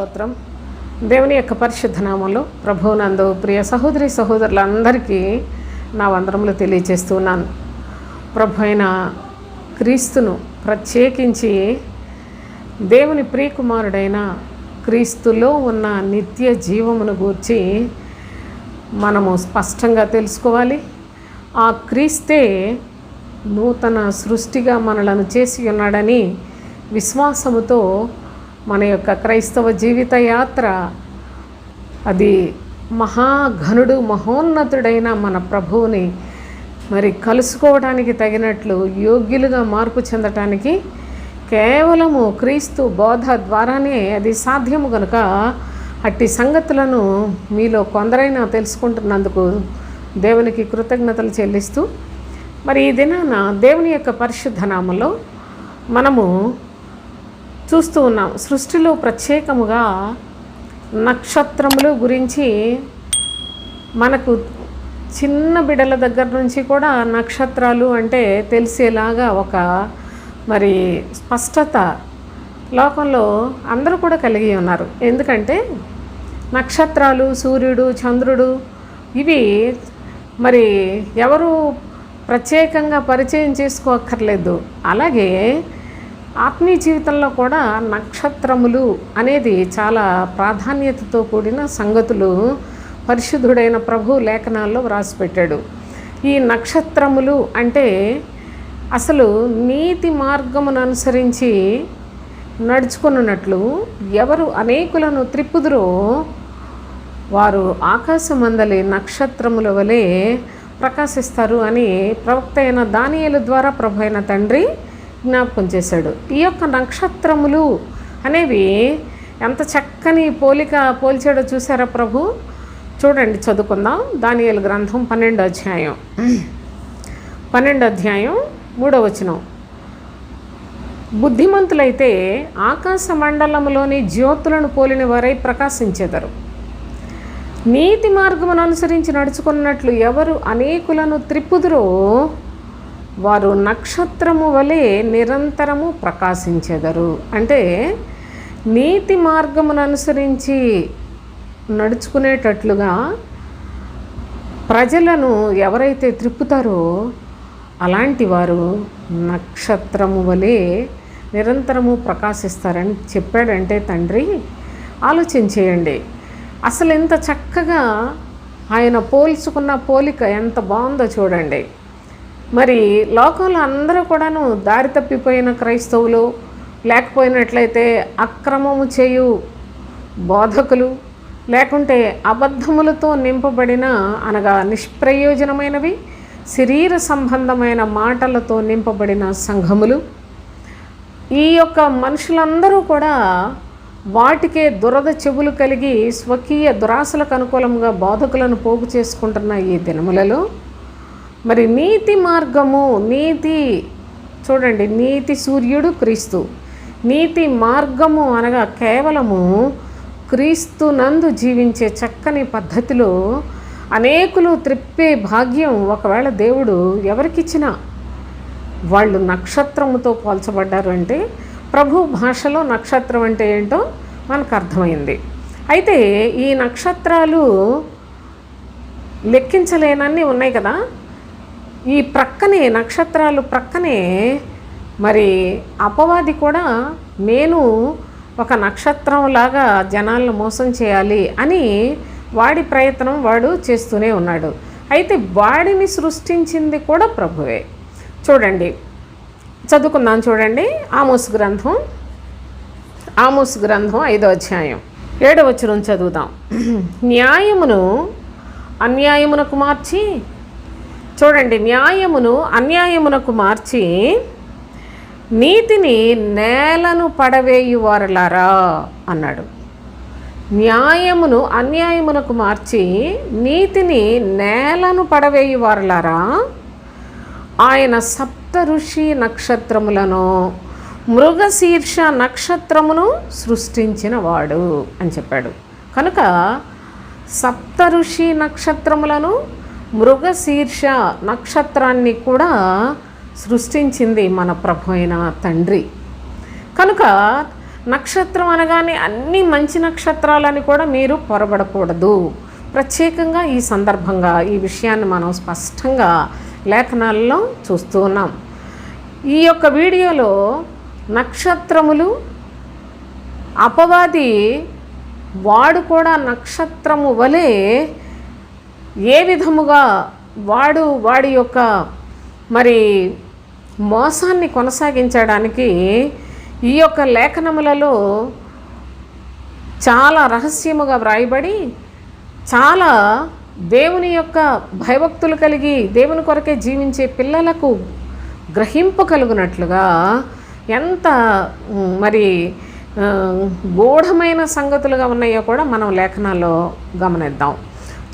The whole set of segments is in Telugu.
స్తోత్రం. దేవుని యొక్క పరిశుద్ధ నామంలో ప్రభువునందు ప్రియ సహోదరి సహోదరులందరికీ నా వందనములు తెలియజేస్తున్నాను. ప్రభు అయిన క్రీస్తును ప్రత్యేకించి దేవుని ప్రియకుమారుడైన క్రీస్తులో ఉన్న నిత్య జీవమును గూర్చి మనము స్పష్టంగా తెలుసుకోవాలి. ఆ క్రీస్తే నూతన సృష్టిగా మనలను చేసి ఉన్నాడని విశ్వాసముతో మన యొక్క క్రైస్తవ జీవిత యాత్ర అది మహాఘనుడు మహోన్నతుడైన మన ప్రభువుని మరి కలుసుకోవడానికి తగినట్లు యోగ్యులుగా మార్పు చెందటానికి కేవలము క్రీస్తు బోధ ద్వారానే అది సాధ్యము కనుక అట్టి సంగతులను మీలో కొందరైనా తెలుసుకుంటున్నందుకు దేవునికి కృతజ్ఞతలు చెల్లిస్తూ మరి ఈ దినాన దేవుని యొక్క పరిశుద్ధ నామములో మనము చూస్తూ ఉన్నాం. సృష్టిలో ప్రత్యేకముగా నక్షత్రములు గురించి మనకు చిన్న బిడ్డల దగ్గర నుంచి కూడా నక్షత్రాలు అంటే తెలిసేలాగా ఒక మరి స్పష్టత లోకంలో అందరూ కూడా కలిగి ఉన్నారు. ఎందుకంటే నక్షత్రాలు, సూర్యుడు, చంద్రుడు ఇవి మరి ఎవరు ప్రత్యేకంగా పరిచయం చేసుకోక్కర్లేదు. అలాగే ఆత్మీయ జీవితంలో కూడా నక్షత్రములు అనేది చాలా ప్రాధాన్యతతో కూడిన సంగతులు పరిశుద్ధుడైన ప్రభు లేఖనాల్లో వ్రాసిపెట్టాడు. ఈ నక్షత్రములు అంటే అసలు నీతి మార్గమును అనుసరించి నడుచుకున్నట్లు ఎవరు అనేకులను త్రిప్పుదురో వారు ఆకాశమందలి నక్షత్రముల వలె ప్రకాశిస్తారు అని ప్రవక్త అయిన దానియేలు ద్వారా ప్రభు అయిన తండ్రి జ్ఞాపకం చేశాడు. ఈ యొక్క నక్షత్రములు అనేవి ఎంత చక్కని పోల్చాడో చూసారా ప్రభు. చూడండి, చదువుకుందాం. దానియేలు గ్రంథం 12వ అధ్యాయం 3వ వచనం. బుద్ధిమంతులైతే ఆకాశ మండలములోని జ్యోతులను పోలిన వారై ప్రకాశించెదరు. నీతి మార్గమును అనుసరించి నడుచుకున్నట్లు ఎవరు అనేకులను త్రిప్పుదురో వారు నక్షత్రము వలె నిరంతరము ప్రకాశించెదరు. అంటే నీతి మార్గమును అనుసరించి నడుచుకునేటట్లుగా ప్రజలను ఎవరైతే త్రిప్పుతారో అలాంటి వారు నక్షత్రము వలె నిరంతరము ప్రకాశిస్తారని చెప్పాడంటే తండ్రి ఆలోచించేయండి. అసలు ఎంత చక్కగా ఆయన పోల్చుకున్న పోలిక ఎంత బాగుందో చూడండి. మరి లోకంలో అందరూ కూడాను దారి తప్పిపోయిన క్రైస్తవులు, లేకపోయినట్లయితే అక్రమము చేయు బోధకులు, లేకుంటే అబద్ధములతో నింపబడిన అనగా నిష్ప్రయోజనమైనవి శరీర సంబంధమైన మాటలతో నింపబడిన సంఘములు, ఈ యొక్క మనుషులందరూ కూడా వాటికే దురద చెవులు కలిగి స్వకీయ దురాశలకు అనుకూలంగా బోధకులను పోగు చేసుకుంటున్న ఈ దినములలో మరి నీతి మార్గము, నీతి చూడండి, నీతి సూర్యుడు క్రీస్తు. నీతి మార్గము అనగా కేవలము క్రీస్తు నందు జీవించే చక్కని పద్ధతిలో అనేకులు త్రిప్పే భాగ్యం ఒకవేళ దేవుడు ఎవరికిచ్చినా వాళ్ళు నక్షత్రముతో పోల్చబడ్డారు అంటే ప్రభు భాషలో నక్షత్రం అంటే ఏంటో మనకు అర్థమైంది. అయితే ఈ నక్షత్రాలు లెక్కించలేనన్నీ ఉన్నాయి కదా. ఈ ప్రక్కనే నక్షత్రాలు ప్రక్కనే మరి అపవాది కూడా నేను ఒక నక్షత్రంలాగా జనాలను మోసం చేయాలి అని వాడి ప్రయత్నం వాడు చేస్తూనే ఉన్నాడు. అయితే వాడిని సృష్టించింది కూడా ప్రభువే. చూడండి, చదువుకుందాం. చూడండి, ఆమోసు గ్రంథం 5వ అధ్యాయం 7వ వచనం చదువుదాం. న్యాయమును అన్యాయమునకు మార్చి, చూడండి, న్యాయమును అన్యాయమునకు మార్చి నీతిని నేలను పడవేయువారలారా అన్నాడు. న్యాయమును అన్యాయమునకు మార్చి నీతిని నేలను పడవేయువారలారా ఆయన సప్త ఋషి నక్షత్రములను మృగశీర్ష నక్షత్రమును సృష్టించిన వాడు అని చెప్పాడు. కనుక సప్త ఋషి నక్షత్రములను మృగశీర్ష నక్షత్రాన్ని కూడా సృష్టించింది మన ప్రభు అయిన తండ్రి. కనుక నక్షత్రం అనగానే అన్ని మంచి నక్షత్రాలని కూడా మీరు పొరబడకూడదు. ప్రత్యేకంగా ఈ సందర్భంగా ఈ విషయాన్ని మనం స్పష్టంగా లేఖనాల్లో చూస్తూ ఉన్నాం. ఈ యొక్క వీడియోలో నక్షత్రములు, అపవాది వాడు కూడా నక్షత్రము వలె ఏ విధముగా వాడి యొక్క మరి మోసాన్ని కొనసాగించడానికి ఈ యొక్క లేఖనములలో చాలా రహస్యముగా వ్రాయబడి, చాలా దేవుని యొక్క భయభక్తులు కలిగి దేవుని కొరకే జీవించే పిల్లలకు గ్రహింపు కలుగునట్లుగా ఎంత మరి గూఢమైన సంగతులుగా ఉన్నాయో కూడా మనం లేఖనాల్లో గమనిద్దాం.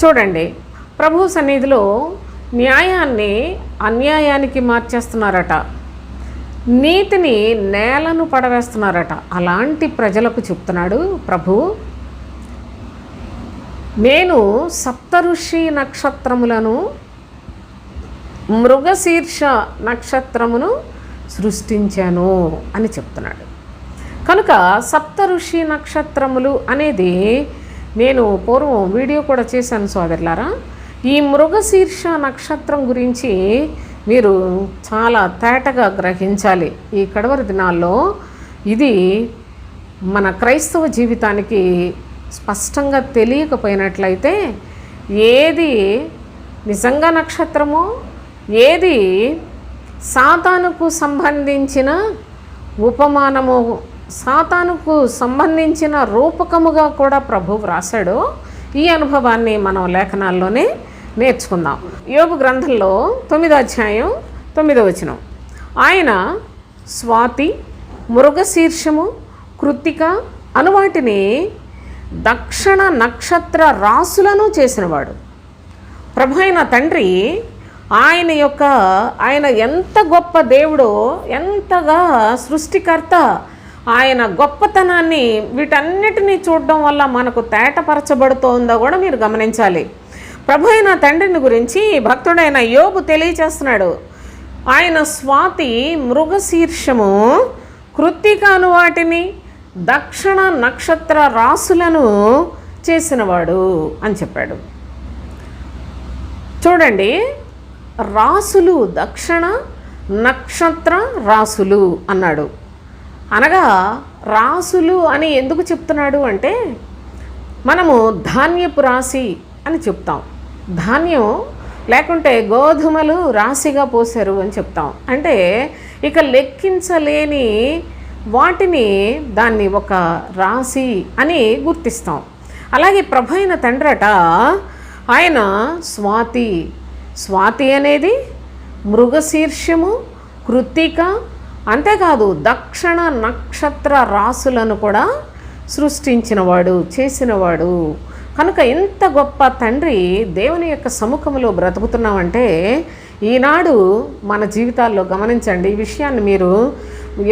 చూడండి, ప్రభు సన్నిధిలో న్యాయాన్ని అన్యాయానికి మార్చేస్తున్నారట, నీతిని నేలను పడవేస్తున్నారట. అలాంటి ప్రజలకు చెప్తున్నాడు ప్రభు, నేను సప్తఋషి నక్షత్రములను, మృగశీర్ష నక్షత్రమును సృష్టించాను అని చెప్తున్నాడు. కనుక సప్తఋషి నక్షత్రములు అనేది నేను పూర్వం వీడియో కూడా చేశాను సోదరులారా. ఈ మృగశీర్ష నక్షత్రం గురించి మీరు చాలా తేటగా గ్రహించాలి. ఈ కడవరి దినాల్లో ఇది మన క్రైస్తవ జీవితానికి స్పష్టంగా తెలియకపోయినట్లయితే ఏది నిజంగా నక్షత్రమో, ఏది సాతానుకు సంబంధించిన ఉపమానము, సాతానుకు సంబంధించిన రూపకముగా కూడా ప్రభువు రాశాడో ఈ అనుభవాన్ని మనం లేఖనాల్లోనే నేర్చుకుందాం. యోబు గ్రంథంలో 9వ అధ్యాయం 9వ వచనం, ఆయన స్వాతి, మృగశీర్షము, కృత్తిక అనువాటిని దక్షిణ నక్షత్ర రాసులను చేసినవాడు. ప్రభు అయిన తండ్రి ఆయన ఎంత గొప్ప దేవుడో, ఎంతగా సృష్టికర్త, ఆయన గొప్పతనాన్ని వీటన్నిటినీ చూడడం వల్ల మనకు తేటపరచబడుతోందో కూడా మీరు గమనించాలి. ప్రభు అయిన తండ్రిని గురించి భక్తుడైన యోబు తెలియచేస్తున్నాడు. ఆయన స్వాతి, మృగశీర్షము, కృత్తిక అనువాటిని దక్షిణ నక్షత్ర రాసులను చేసినవాడు అని చెప్పాడు. చూడండి, రాసులు, దక్షిణ నక్షత్ర రాసులు అన్నాడు. అనగా రాసులు అని ఎందుకు చెప్తున్నాడు అంటే, మనము ధాన్యపు రాశి అని చెప్తాం. ధాన్యం లేకుంటే గోధుమలు రాశిగా పోసారు అని చెప్తాం. అంటే ఇక లెక్కించలేని వాటిని దాన్ని ఒక రాశి అని గుర్తిస్తాం. అలాగే ప్రభు అయిన తండ్రట ఆయన స్వాతి అనేది మృగశీర్షము, కృత్తిక, అంతేకాదు దక్షిణ నక్షత్ర రాసులను కూడా సృష్టించినవాడు, చేసినవాడు. కనుక ఇంత గొప్ప తండ్రి దేవుని యొక్క సముఖంలో బ్రతుకుతున్నామంటే ఈనాడు మన జీవితాల్లో గమనించండి. ఈ విషయాన్ని మీరు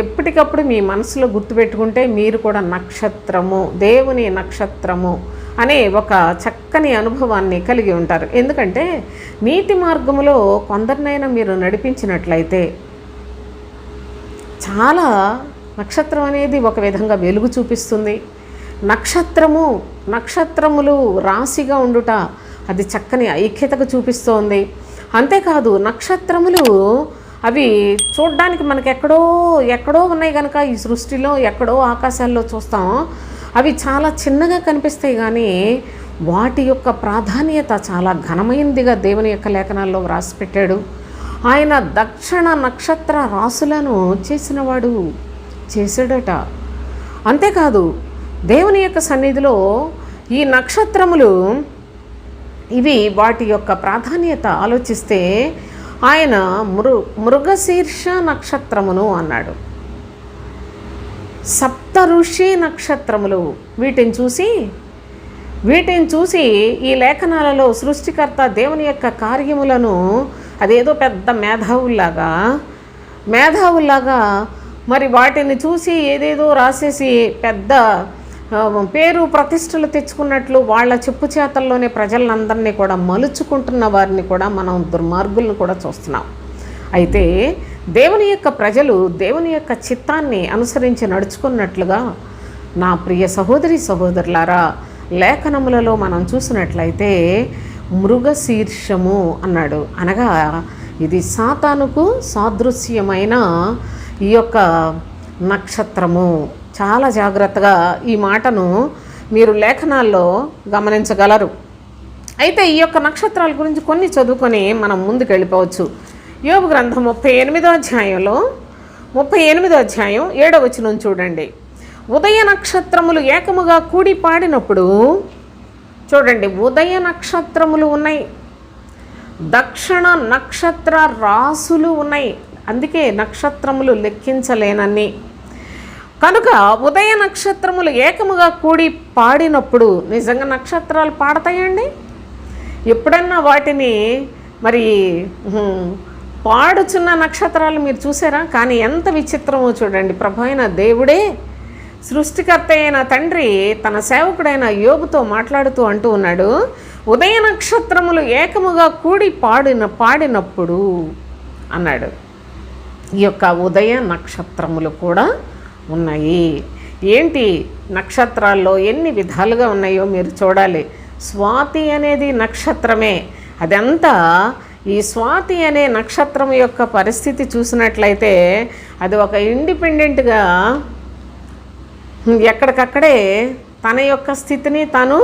ఎప్పటికప్పుడు మీ మనసులో గుర్తుపెట్టుకుంటే మీరు కూడా నక్షత్రము, దేవుని నక్షత్రము అనే ఒక చక్కని అనుభవాన్ని కలిగి ఉంటారు. ఎందుకంటే నీతి మార్గములో కొందరినైనా మీరు నడిపించినట్లయితే, చాలా నక్షత్రం అనేది ఒక విధంగా వెలుగు చూపిస్తుంది. నక్షత్రములు రాశిగా ఉండుట అది చక్కని ఐక్యతకు చూపిస్తోంది. అంతేకాదు నక్షత్రములు అవి చూడడానికి మనకి ఎక్కడో ఉన్నాయి కనుక ఈ సృష్టిలో ఎక్కడో ఆకాశాల్లో చూస్తాం. అవి చాలా చిన్నగా కనిపిస్తాయి, కానీ వాటి యొక్క ప్రాధాన్యత చాలా ఘనమైనదిగా దేవుని యొక్క లేఖనాల్లో వ్రాసిపెట్టాడు. ఆయన దక్షిణ నక్షత్ర రాసులను చేసాడట. అంతేకాదు దేవుని యొక్క సన్నిధిలో ఈ నక్షత్రములు ఇవి వాటి యొక్క ప్రాధాన్యత ఆలోచిస్తే ఆయన మృగశీర్ష నక్షత్రమును అన్నాడు. సప్తఋషి నక్షత్రములు వీటిని చూసి ఈ లేఖనాలలో సృష్టికర్త దేవుని యొక్క కార్యములను అదేదో పెద్ద మేధావుల్లాగా మరి వాటిని చూసి ఏదేదో రాసేసి పెద్ద పేరు ప్రతిష్టలు తెచ్చుకున్నట్లు వాళ్ళ చెప్పు చేతల్లోనే ప్రజలందరినీ కూడా మలుచుకుంటున్న వారిని కూడా మనం దుర్మార్గులను కూడా చూస్తున్నాం. అయితే దేవుని యొక్క ప్రజలు దేవుని యొక్క చిత్తాన్ని అనుసరించి నడుచుకున్నట్లుగా నా ప్రియ సహోదరి సహోదరులారా, లేఖనములలో మనం చూసినట్లయితే మృగశీర్షము అన్నాడు. అనగా ఇది సాతానుకు సాదృశ్యమైన ఈ యొక్క నక్షత్రము. చాలా జాగ్రత్తగా ఈ మాటను మీరు లేఖనాల్లో గమనించగలరు. అయితే ఈ యొక్క నక్షత్రాల గురించి కొన్ని చదువుకొని మనం ముందుకు వెళ్ళిపోవచ్చు. యోబు గ్రంథం 38వ అధ్యాయంలో 38వ అధ్యాయం 7వ వచనం చూడండి. ఉదయ నక్షత్రములు ఏకముగా కూడి పాడినప్పుడు, చూడండి, ఉదయ నక్షత్రములు ఉన్నాయి, దక్షిణ నక్షత్ర రాసులు ఉన్నాయి. అందుకే నక్షత్రములు లెక్కించలేనన్ని. కనుక ఉదయ నక్షత్రములు ఏకముగా కూడి పాడినప్పుడు, నిజంగా నక్షత్రాలు పాడతాయండి? ఎప్పుడన్నా వాటిని మరి పాడుచున్న నక్షత్రాలు మీరు చూసారా? కానీ ఎంత విచిత్రమో చూడండి. ప్రభు అయిన దేవుడే, సృష్టికర్త అయిన తండ్రి తన సేవకుడైన యోబుతో మాట్లాడుతూ అంటూ ఉన్నాడు, ఉదయ నక్షత్రములు ఏకముగా కూడి పాడినప్పుడు అన్నాడు. ఈ యొక్క ఉదయ నక్షత్రములు కూడా ఉన్నాయి. ఏంటి నక్షత్రాల్లో ఎన్ని విధాలుగా ఉన్నాయో మీరు చూడాలి. స్వాతి అనేది నక్షత్రమే. అదంతా ఈ స్వాతి అనే నక్షత్రం యొక్క పరిస్థితి చూసినట్లయితే అది ఒక ఇండిపెండెంట్గా ఎక్కడికక్కడే తన యొక్క స్థితిని తాను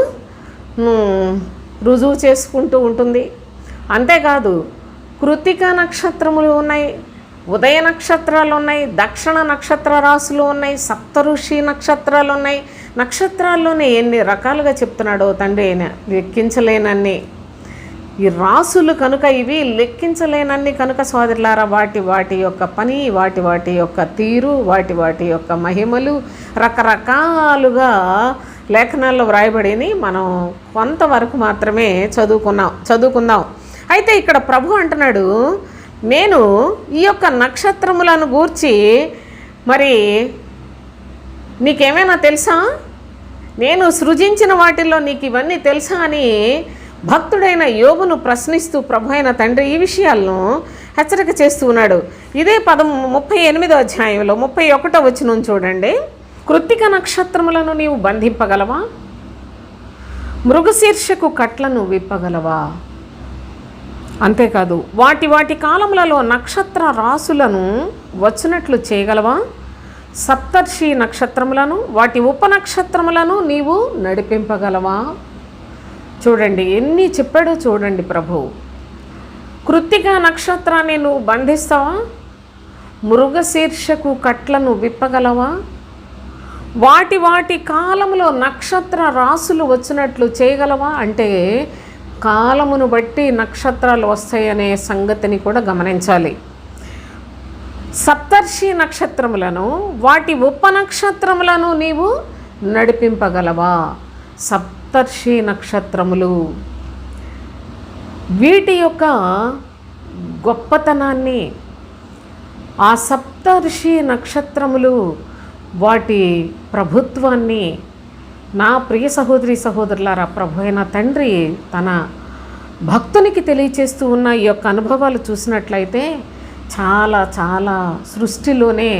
రుజువు చేసుకుంటూ ఉంటుంది. అంతేకాదు కృత్తిక నక్షత్రములు ఉన్నాయి, ఉదయ నక్షత్రాలు ఉన్నాయి, దక్షిణ నక్షత్ర రాశులు ఉన్నాయి, సప్తఋషి నక్షత్రాలు ఉన్నాయి. నక్షత్రాల్లోనే ఎన్ని రకాలుగా చెప్తున్నాడో తండ్రి, లెక్కించలేనన్ని ఈ రాసులు కనుక, ఇవి లెక్కించలేనన్ని కనుక సోదరులారా, వాటి యొక్క పని, వాటి యొక్క తీరు, వాటి యొక్క మహిమలు రకరకాలుగా లేఖనాల్లో వ్రాయబడిని మనం కొంతవరకు మాత్రమే చదువుకుందాం. అయితే ఇక్కడ ప్రభు అంటున్నాడు, నేను ఈ యొక్క నక్షత్రములను గూర్చి మరి నీకేమైనా తెలుసా? నేను సృజించిన వాటిల్లో నీకు ఇవన్నీ తెలుసా అని భక్తుడైన యోబును ప్రశ్నిస్తూ ప్రభు అయిన తండ్రి ఈ విషయాలను హెచ్చరిక చేస్తూ ఉన్నాడు. ఇదే 38వ అధ్యాయంలో 31వ వచనం చూడండి. కృత్తిక నక్షత్రములను నీవు బంధింపగలవా? మృగశీర్షకు కట్లను విప్పగలవా? అంతేకాదు వాటి కాలములలో నక్షత్ర రాసులను వచ్చినట్లు చేయగలవా? సప్తర్షి నక్షత్రములను, వాటి ఉపనక్షత్రములను నీవు నడిపింపగలవా? చూడండి ఎన్ని చెప్పాడో చూడండి ప్రభు. కృత్తిక నక్షత్రాన్ని నువ్వు బంధిస్తావా? మృగశీర్షకు కట్లను విప్పగలవా? వాటి కాలములో నక్షత్ర రాసులు వచ్చినట్లు చేయగలవా? అంటే కాలమును బట్టి నక్షత్రాలు వస్తాయనే సంగతిని కూడా గమనించాలి. సప్తర్షి నక్షత్రములను, వాటి ఉపనక్షత్రములను నీవు నడిపింపగలవా? సప్తర్షి నక్షత్రములు, వీటి యొక్క గొప్పతనాన్ని, ఆ సప్తర్షి నక్షత్రములు వాటి ప్రభుత్వాన్ని నా ప్రియ సహోదరి సహోదరులారా, ప్రభు అయిన తండ్రి తన భక్తునికి తెలియచేస్తూ ఉన్న ఈ యొక్క అనుభవాలు చూసినట్లయితే చాలా చాలా సృష్టిలోనే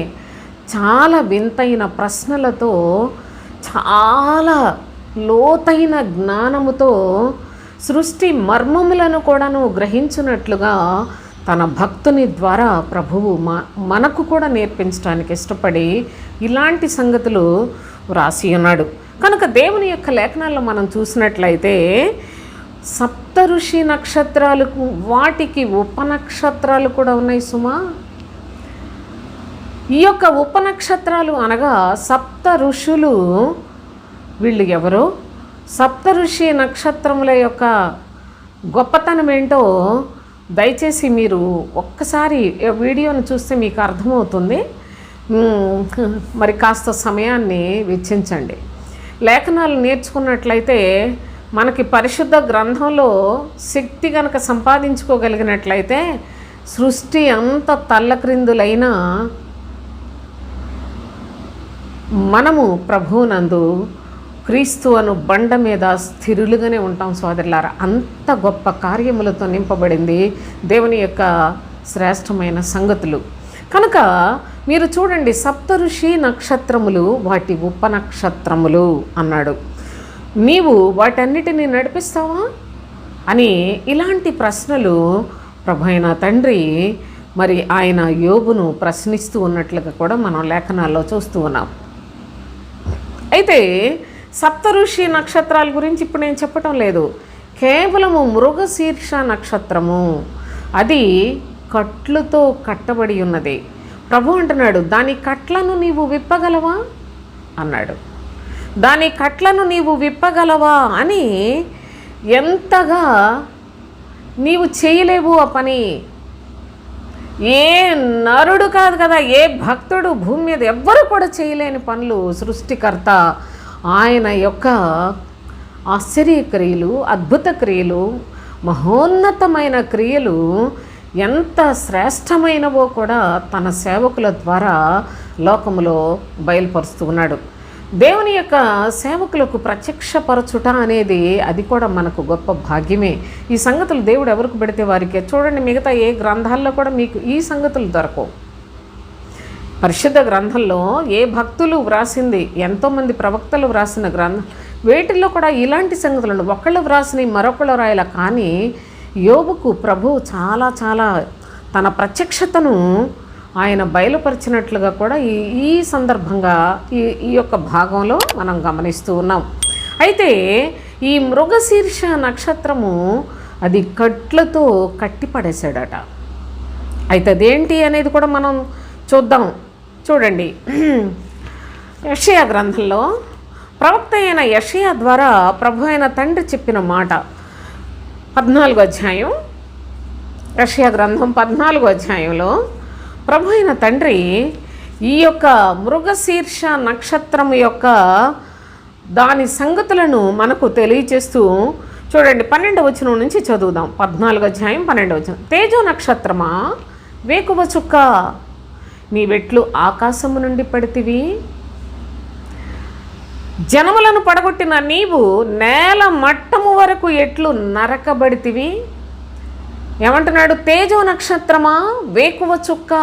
చాలా వింతైన ప్రశ్నలతో, చాలా లోతైన జ్ఞానముతో సృష్టి మర్మములను కూడాను గ్రహించినట్లుగా తన భక్తుని ద్వారా ప్రభువు మనకు కూడా నేర్పించడానికి ఇష్టపడి ఇలాంటి సంగతులు వ్రాసి ఉన్నాడు. కనుక దేవుని యొక్క లేఖనాల్లో మనం చూసినట్లయితే సప్త ఋషి నక్షత్రాలకు, వాటికి ఉపనక్షత్రాలు కూడా ఉన్నాయి సుమా. ఈ యొక్క ఉపనక్షత్రాలు అనగా సప్త ఋషులు. వీళ్ళు ఎవరో? సప్త ఋషి నక్షత్రముల యొక్క గొప్పతనం ఏంటో దయచేసి మీరు ఒక్కసారి వీడియోను చూస్తే మీకు అర్థమవుతుంది. మరి కాస్త సమయాన్ని వెచ్చించండి. లేఖనాలు నేర్చుకున్నట్లయితే మనకి పరిశుద్ధ గ్రంథంలో శక్తి కనుక సంపాదించుకోగలిగినట్లయితే సృష్టి అంత తల్లక్రిందులైనా మనము ప్రభువునందు క్రీస్తు అను బండ మీద స్థిరులుగానే ఉంటాం సోదరులారా. అంత గొప్ప కార్యములతో నింపబడింది దేవుని యొక్క శ్రేష్టమైన సంగతులు. కనుక మీరు చూడండి, సప్తఋషి నక్షత్రములు వాటి ఉపనక్షత్రములు అన్నాడు. నీవు వాటన్నిటిని నడిపిస్తావా అని ఇలాంటి ప్రశ్నలు ప్రభు అయిన తండ్రి మరి ఆయన యోబును ప్రశ్నిస్తూ ఉన్నట్లుగా కూడా మనం లేఖనాల్లో చూస్తూ ఉన్నాం. అయితే సప్తఋషి నక్షత్రాల గురించి ఇప్పుడు నేను చెప్పటం లేదు. కేవలము మృగశీర్ష నక్షత్రము, అది కట్లుతో కట్టబడి ఉన్నది. ప్రభు అంటున్నాడు, దాని కట్లను నీవు విప్పగలవా అన్నాడు. దాని కట్లను నీవు విప్పగలవా అని. ఎంతగా నీవు చేయలేవు ఆ పని. ఏ నరుడు కాదు కదా, ఏ భక్తుడు భూమి మీద ఎవ్వరు కూడా చేయలేని పనులు సృష్టికర్త ఆయన యొక్క ఆశ్చర్య క్రియలు, అద్భుత క్రియలు, మహోన్నతమైన క్రియలు ఎంత శ్రేష్టమైనవో కూడా తన సేవకుల ద్వారా లోకములో బయలుపరుస్తూ ఉన్నాడు. దేవుని యొక్క సేవకులకు ప్రత్యక్షపరచుట అనేది అది కూడా మనకు గొప్ప భాగ్యమే. ఈ సంగతులు దేవుడు ఎవరికి పెడితే వారికే. చూడండి, మిగతా ఏ గ్రంథాల్లో కూడా మీకు ఈ సంగతులు దొరకవు. పరిశుద్ధ గ్రంథంలో ఏ భక్తులు వ్రాసింది, ఎంతోమంది ప్రవక్తలు వ్రాసిన గ్రంథం, వేటిల్లో కూడా ఇలాంటి సంగతులను ఒకళ్ళు వ్రాసినవి మరొకళ్ళు రాయాల. కానీ యోబుకు ప్రభువు చాలా చాలా తన ప్రత్యక్షతను ఆయన బయలుపరిచినట్లుగా కూడా ఈ సందర్భంగా ఈ యొక్క భాగంలో మనం గమనిస్తూ ఉన్నాం. అయితే ఈ మృగశీర్ష నక్షత్రము అది కట్లతో కట్టిపడేశాడట. అయితే అదేంటి అనేది కూడా మనం చూద్దాం. చూడండి, యెషయా గ్రంథంలో ప్రవక్త అయిన యెషయా ద్వారా ప్రభు అయిన తండ్రి చెప్పిన మాట, 14వ అధ్యాయం, యెషయా గ్రంథం 14వ అధ్యాయంలో ప్రభు అయిన తండ్రి ఈ యొక్క మృగశీర్ష నక్షత్రం యొక్క దాని సంగతులను మనకు తెలియచేస్తూ, చూడండి 12వ వచనం నుంచి చదువుదాం. 14వ అధ్యాయం 12వ వచనం. తేజో నక్షత్రమా, వేకువ చుక్క, నీవెట్లు ఆకాశము నుండి పడితివి? జనములను పడగొట్టిన నీవు నేల మట్టము వరకు ఎట్లు నరకబడితివి? ఏమంటున్నాడు? తేజో నక్షత్రమా, వేకువ చుక్క,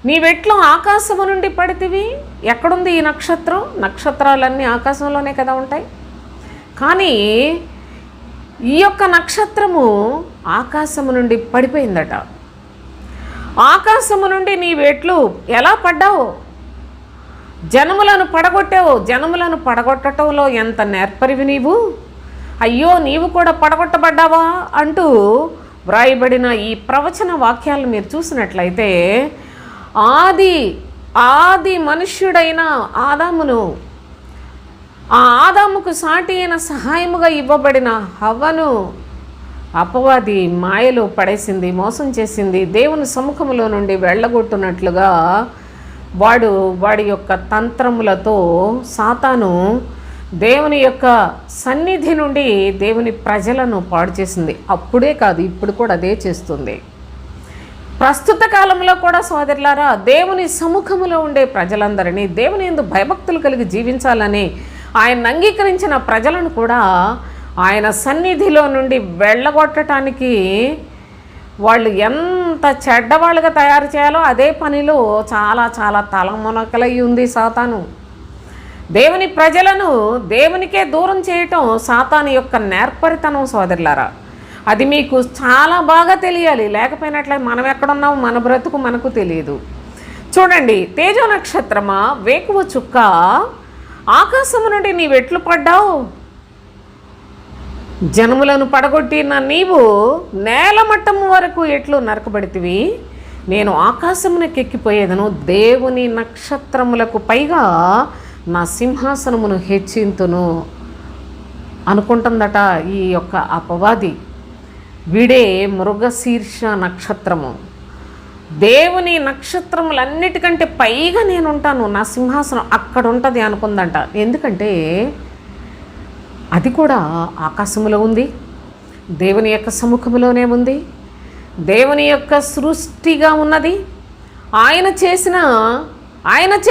నీవెట్లు ఆకాశము నుండి పడితివి? ఎక్కడుంది ఈ నక్షత్రం? నక్షత్రాలన్నీ ఆకాశంలోనే కదా ఉంటాయి. కానీ ఈ యొక్క నక్షత్రము ఆకాశము నుండి పడిపోయిందట. ఆకాశము నుండి నీవెట్లు ఎలా పడ్డావు? జనములను పడగొట్టావు. జనములను పడగొట్టడంలో ఎంత నేర్పరివి నీవు! అయ్యో, నీవు కూడా పడగొట్టబడ్డావా అంటూ వ్రాయబడిన ఈ ప్రవచన వాక్యాలను మీరు చూసినట్లయితే, ఆది మనుష్యుడైన ఆదామును, ఆ ఆదాముకు సాటి అయిన సహాయముగా ఇవ్వబడిన హవ్వను అపవాది మాయలో పడేసింది, మోసం చేసింది. దేవుని సముఖములో నుండి వెళ్ళగొట్టునట్లుగా వాడి యొక్క తంత్రములతో సాతాను దేవుని యొక్క సన్నిధి నుండి దేవుని ప్రజలను పాడు చేసింది. అప్పుడే కాదు, ఇప్పుడు కూడా అదే చేస్తుంది. ప్రస్తుత కాలంలో కూడా సోదరులారా, దేవుని సముఖములో ఉండే ప్రజలందరినీ, దేవుని యందు భయభక్తులు కలిగి జీవించాలని ఆయన అంగీకరించిన ప్రజలను కూడా ఆయన సన్నిధిలో నుండి వెళ్ళగొట్టడానికి వాళ్ళు ఎంత చెడ్డవాళ్ళుగా తయారు చేయాలో అదే పనిలో చాలా చాలా తలమునకలై ఉంది సాతాను. దేవుని ప్రజలను దేవునికే దూరం చేయటం సాతాను యొక్క నేర్పరితనం సోదరులారా. అది మీకు చాలా బాగా తెలియాలి. లేకపోయినట్లయితే మనం ఎక్కడున్నాం, మన బ్రతుకు మనకు తెలియదు. చూడండి, తేజో నక్షత్రమా, వేకువ చుక్క, ఆకాశము నుండి నీవెట్లు పడ్డావు? జనములను పడగొట్టిన నీవు నేల మట్టము వరకు ఎట్లు నరకబడితివి? నేను ఆకాశమునకెక్కిపోయేదను, దేవుని నక్షత్రములకు పైగా నా సింహాసనమును హెచ్చింతును అనుకుంటుందట ఈ యొక్క అపవాది. వీడే మృగశీర్ష నక్షత్రము. దేవుని నక్షత్రములన్నిటికంటే పైగా నేను ఉంటాను, నా సింహాసనం అక్కడ ఉంటుంది అనుకుందంట. ఎందుకంటే అది కూడా ఆకాశములో ఉంది, దేవుని యొక్క సముఖములోనే ఉంది, దేవుని యొక్క సృష్టిగా ఉన్నది. ఆయన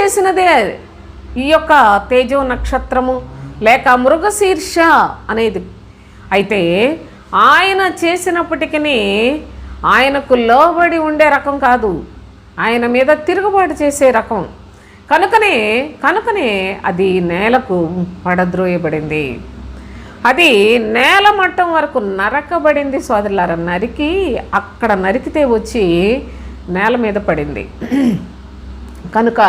చేసినదే ఈ యొక్క తేజో నక్షత్రము లేక మృగశీర్ష అనేది. అయితే ఆయన చేసినప్పటికీ ఆయనకు లోబడి ఉండే రకం కాదు. ఆయన మీద తిరుగుబాటు చేసే రకం. కనుకనే అది నేలకు పడద్రోయబడింది. అది నేల మట్టం వరకు నరకబడింది సోదరులారా. అక్కడ నరికితే వచ్చి నేల మీద పడింది. కనుక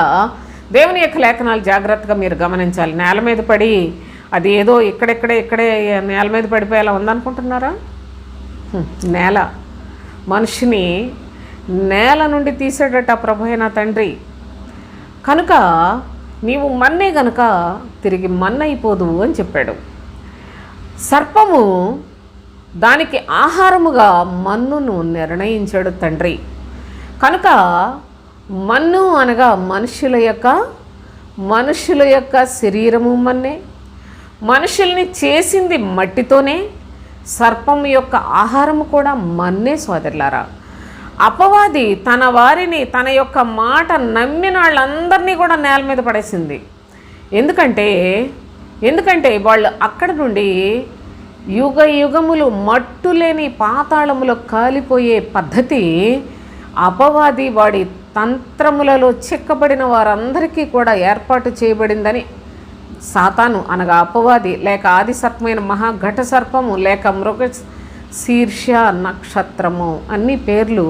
దేవుని యొక్క లేఖనాలు జాగ్రత్తగా మీరు గమనించాలి. నేల మీద పడి అది ఏదో ఇక్కడే నేల మీద పడిపోయేలా ఉందనుకుంటున్నారా? నేల మనిషిని నేల నుండి తీసాడట ప్రభు అయిన తండ్రి. కనుక నీవు మన్నే గనుక తిరిగి మన్నైపోదు అని చెప్పాడు. సర్పము దానికి ఆహారముగా మన్నును నిర్ణయించాడు తండ్రి. కనుక మన్ను అనగా మనుషుల యొక్క శరీరము మన్నే, మనుషుల్ని చేసింది మట్టితోనే, సర్పం యొక్క ఆహారము కూడా మన్నే సోదరులారా. అపవాది తన వారిని, తన యొక్క మాట నమ్మిన వాళ్ళందరినీ కూడా నేల మీద పడేసింది. ఎందుకంటే వాళ్ళు అక్కడ నుండి యుగ యుగములు మట్టు లేని పాతాళములో కాలిపోయే పద్ధతి అపవాది వాడి తంత్రములలో చిక్కబడిన వారందరికీ కూడా ఏర్పాటు చేయబడిందని సాతాను అనగా అపవాది, లేక ఆది సర్పమైన మహాఘట సర్పము, లేక మృగ శీర్ష నక్షత్రము అన్ని పేర్లు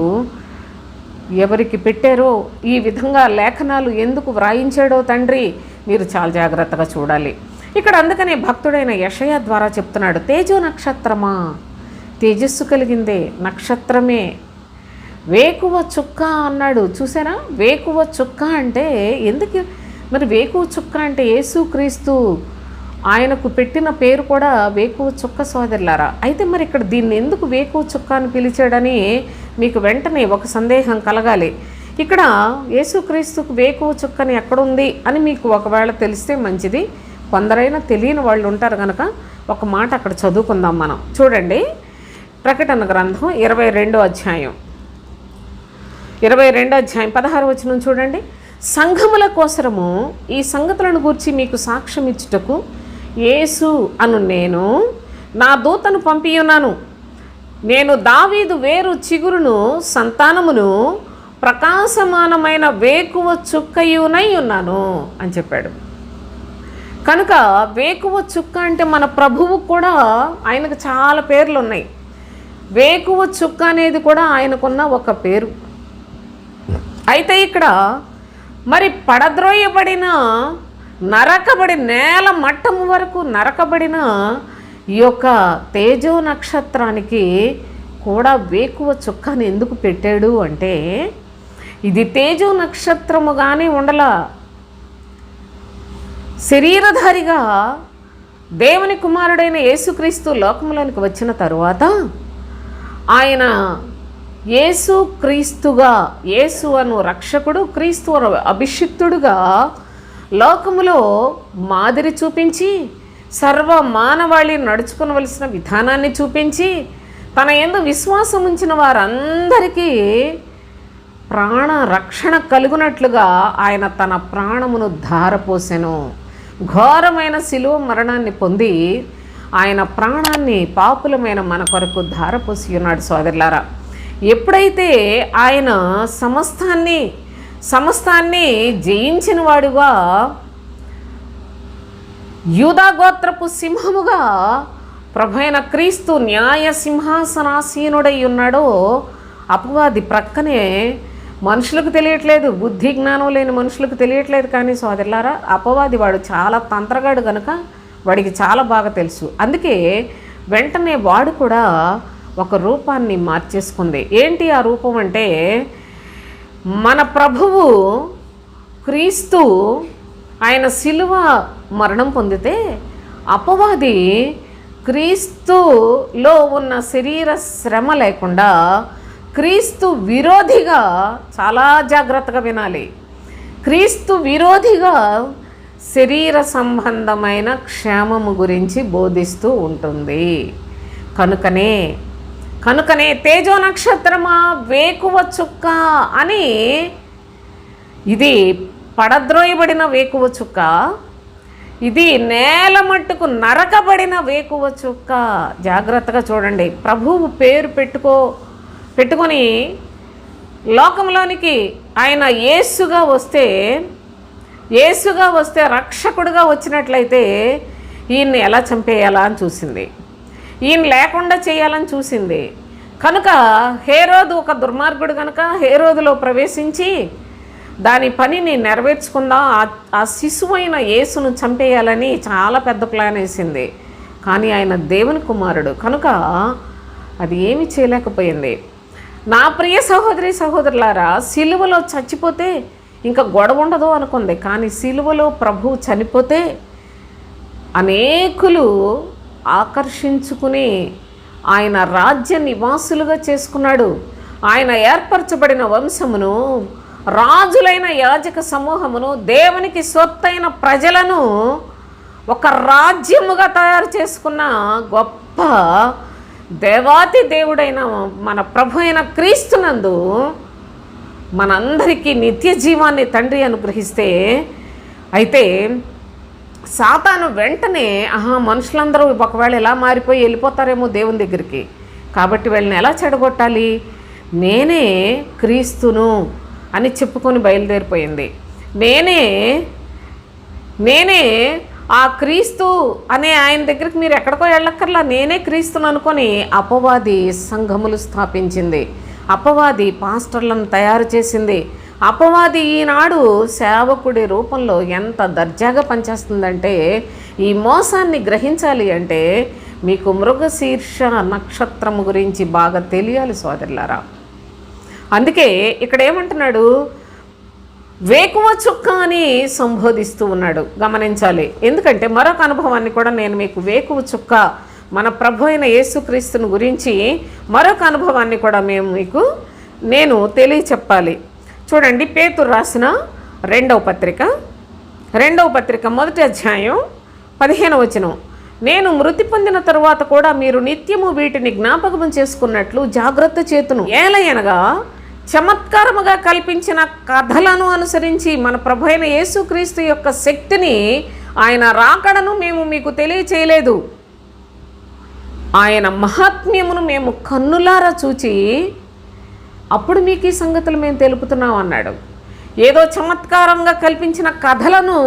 ఎవరికి పెట్టారో, ఈ విధంగా లేఖనాలు ఎందుకు వ్రాయించాడో తండ్రి మీరు చాలా జాగ్రత్తగా చూడాలి. ఇక్కడ అందుకనే భక్తుడైన యెషయా ద్వారా చెప్తున్నాడు, తేజో నక్షత్రమా, తేజస్సు కలిగిందే నక్షత్రమే, వేకువ చుక్క అన్నాడు. చూసారా, వేకువ చుక్క అంటే ఎందుకు మరి? వేకువ చుక్క అంటే యేసుక్రీస్తు ఆయనకు పెట్టిన పేరు కూడా వేకువ చుక్క సోదరులారా. అయితే మరి ఇక్కడ దీన్ని ఎందుకు వేకువ చుక్క అని పిలిచాడని మీకు వెంటనే ఒక సందేహం కలగాలి. ఇక్కడ యేసుక్రీస్తుకు వేకువ చుక్కని ఎక్కడుంది అని మీకు ఒకవేళ తెలిస్తే మంచిది. కొందరైనా తెలియని వాళ్ళు ఉంటారు కనుక ఒక మాట అక్కడ చదువుకుందాం మనం. చూడండి, ప్రకటన గ్రంథం 22వ అధ్యాయం 16వ వచనం చూడండి. సంఘముల కోసరము ఈ సంగతులను గూర్చి మీకు సాక్ష్యం ఇచ్చుటకు యేసు అను నేను నా దూతను పంపియున్నాను. నేను దావీదు వేరు చిగురును సంతానమును ప్రకాశమానమైన వేకువ చుక్కయునై ఉన్నాను అని చెప్పాడు. కనుక వేకువ చుక్క అంటే మన ప్రభువు కూడా, ఆయనకు చాలా పేర్లు ఉన్నాయి. వేకువ చుక్క అనేది కూడా ఆయనకున్న ఒక పేరు. అయితే ఇక్కడ మరి పడద్రోయబడిన, నరకబడి నేల మట్టము వరకు నరకబడిన ఈ యొక్క తేజో నక్షత్రానికి కూడా వేకువ చుక్కని ఎందుకు పెట్టాడు అంటే, ఇది తేజో నక్షత్రముగానే ఉండలా, శరీరధారిగా దేవుని కుమారుడైన యేసుక్రీస్తు లోకంలోనికి వచ్చిన తరువాత ఆయన యేసుక్రీస్తుగా, యేసు అను రక్షకుడు, క్రీస్తు అభిషిక్తుడుగా లోకములో మాదిరి చూపించి, సర్వ మానవాళి నడుచుకునవలసిన విధానాన్ని చూపించి, తన యందు విశ్వాసం ఉంచిన వారందరికీ ప్రాణ రక్షణ కలుగునట్లుగా ఆయన తన ప్రాణమును ధారపోసెను. ఘోరమైన శిలువ మరణాన్ని పొంది ఆయన ప్రాణాన్ని పాపులమైన మన కొరకు ధారపోసి ఉన్నాడు సోదరులారా. ఎప్పుడైతే ఆయన సమస్తాన్ని జయించిన వాడుగా, యూదా గోత్రపు సింహముగా ప్రభువైన క్రీస్తు న్యాయ సింహాసనాసీనుడై ఉన్నాడో, అపవాది ప్రక్కనే మనుషులకు తెలియట్లేదు, బుద్ధి జ్ఞానం లేని మనుషులకు తెలియట్లేదు. కానీ సోదరులారా, అపవాది వాడు చాలా తంత్రగాడు కనుక వాడికి చాలా బాగా తెలుసు. అందుకే వెంటనే వాడు కూడా ఒక రూపాన్ని మార్చేసుకుంది. ఏంటి ఆ రూపం అంటే, మన ప్రభువు క్రీస్తు ఆయన శిలువ మరణం పొందితే అపవాది క్రీస్తులో ఉన్న శరీర శ్రమ లేకుండా క్రీస్తు విరోధిగా, చాలా జాగ్రత్తగా వినాలి, క్రీస్తు విరోధిగా శరీర సంబంధమైన క్షేమము గురించి బోధిస్తూ ఉంటుంది. కనుకనే తేజో నక్షత్రమా, వేకువ చుక్క అని, ఇది పడద్రోయబడిన వేకువ చుక్క, ఇది నేల మట్టుకు నరకబడిన వేకువ చుక్క. జాగ్రత్తగా చూడండి. ప్రభువు పేరు పెట్టుకొని లోకంలోనికి ఆయన యేసుగా వస్తే రక్షకుడిగా వచ్చినట్లయితే ఈయన్ని ఎలా చంపేయాలా అని చూసింది, ఈయన లేకుండా చేయాలని చూసింది. కనుక హేరోదు ఒక దుర్మార్గుడు కనుక హేరోదులో ప్రవేశించి దాని పనిని నెరవేర్చుకుందాం, ఆ శిశువైన యేసును చంపేయాలని చాలా పెద్ద ప్లాన్ వేసింది. కానీ ఆయన దేవుని కుమారుడు కనుక అది ఏమీ చేయలేకపోయింది. నా ప్రియ సహోదరి సహోదరులారా, సిలువలో చచ్చిపోతే ఇంకా గొడవ ఉండదు అనుకుంది. కానీ సిలువలో ప్రభువు చనిపోతే అనేకులు ఆకర్షించుకుని ఆయన రాజ్య నివాసులుగా చేసుకున్నాడు. ఆయన ఏర్పరచబడిన వంశమును, రాజులైన యాజక సమూహమును, దేవునికి సొత్తైన ప్రజలను ఒక రాజ్యముగా తయారు చేసుకున్న గొప్ప దేవాతి దేవుడైన మన ప్రభు అయిన క్రీస్తునందు మనందరికీ నిత్య జీవాన్ని తండ్రి అనుగ్రహిస్తే, అయితే సాతాను వెంటనే మనుషులందరూ ఒకవేళ ఎలా మారిపోయి వెళ్ళిపోతారేమో దేవుని దగ్గరికి, కాబట్టి వీళ్ళని ఎలా చెడగొట్టాలి, నేనే క్రీస్తును అని చెప్పుకొని బయలుదేరిపోయింది. నేనే ఆ క్రీస్తు అనే ఆయన దగ్గరికి మీరు ఎక్కడికో వెళ్ళక్కర్లా, నేనే క్రీస్తును అనుకొని అపవాది సంఘములు స్థాపించింది, అపవాది పాస్టర్లను తయారు చేసింది. అపవాది ఈనాడు సేవకుడి రూపంలో ఎంత దర్జాగా పనిచేస్తుందంటే, ఈ మోసాన్ని గ్రహించాలి అంటే మీకు మృగశీర్ష నక్షత్రము గురించి బాగా తెలియాలి సోదరులారా. అందుకే ఇక్కడ ఏమంటున్నాడు, వేకువ చుక్క అని సంబోధిస్తూ ఉన్నాడు. గమనించాలి, ఎందుకంటే మరొక అనుభవాన్ని కూడా నేను మీకు వేకువ చుక్క మన ప్రభు అయిన యేసుక్రీస్తుని గురించి మరొక అనుభవాన్ని కూడా నేను తెలియచెప్పాలి. చూడండి, పేతురు రాసిన రెండవ పత్రిక 1వ అధ్యాయం 15వ వచనం. నేను మృతి పొందిన తరువాత కూడా మీరు నిత్యము వీటిని జ్ఞాపకం చేసుకున్నట్లు జాగ్రత్త చేతును. ఏలయనగా చమత్కారముగా కల్పించిన కథలను అనుసరించి మన ప్రభు అయిన యేసుక్రీస్తు యొక్క శక్తిని, ఆయన రాకడను మేము మీకు తెలియచేయలేదు. ఆయన మహాత్మ్యమును మేము కన్నులారా చూచి అప్పుడు మీకు ఈ సంగతులు మేము తెలుపుతున్నాం అన్నాడు. ఏదో చమత్కారంగా కల్పించిన కథలను,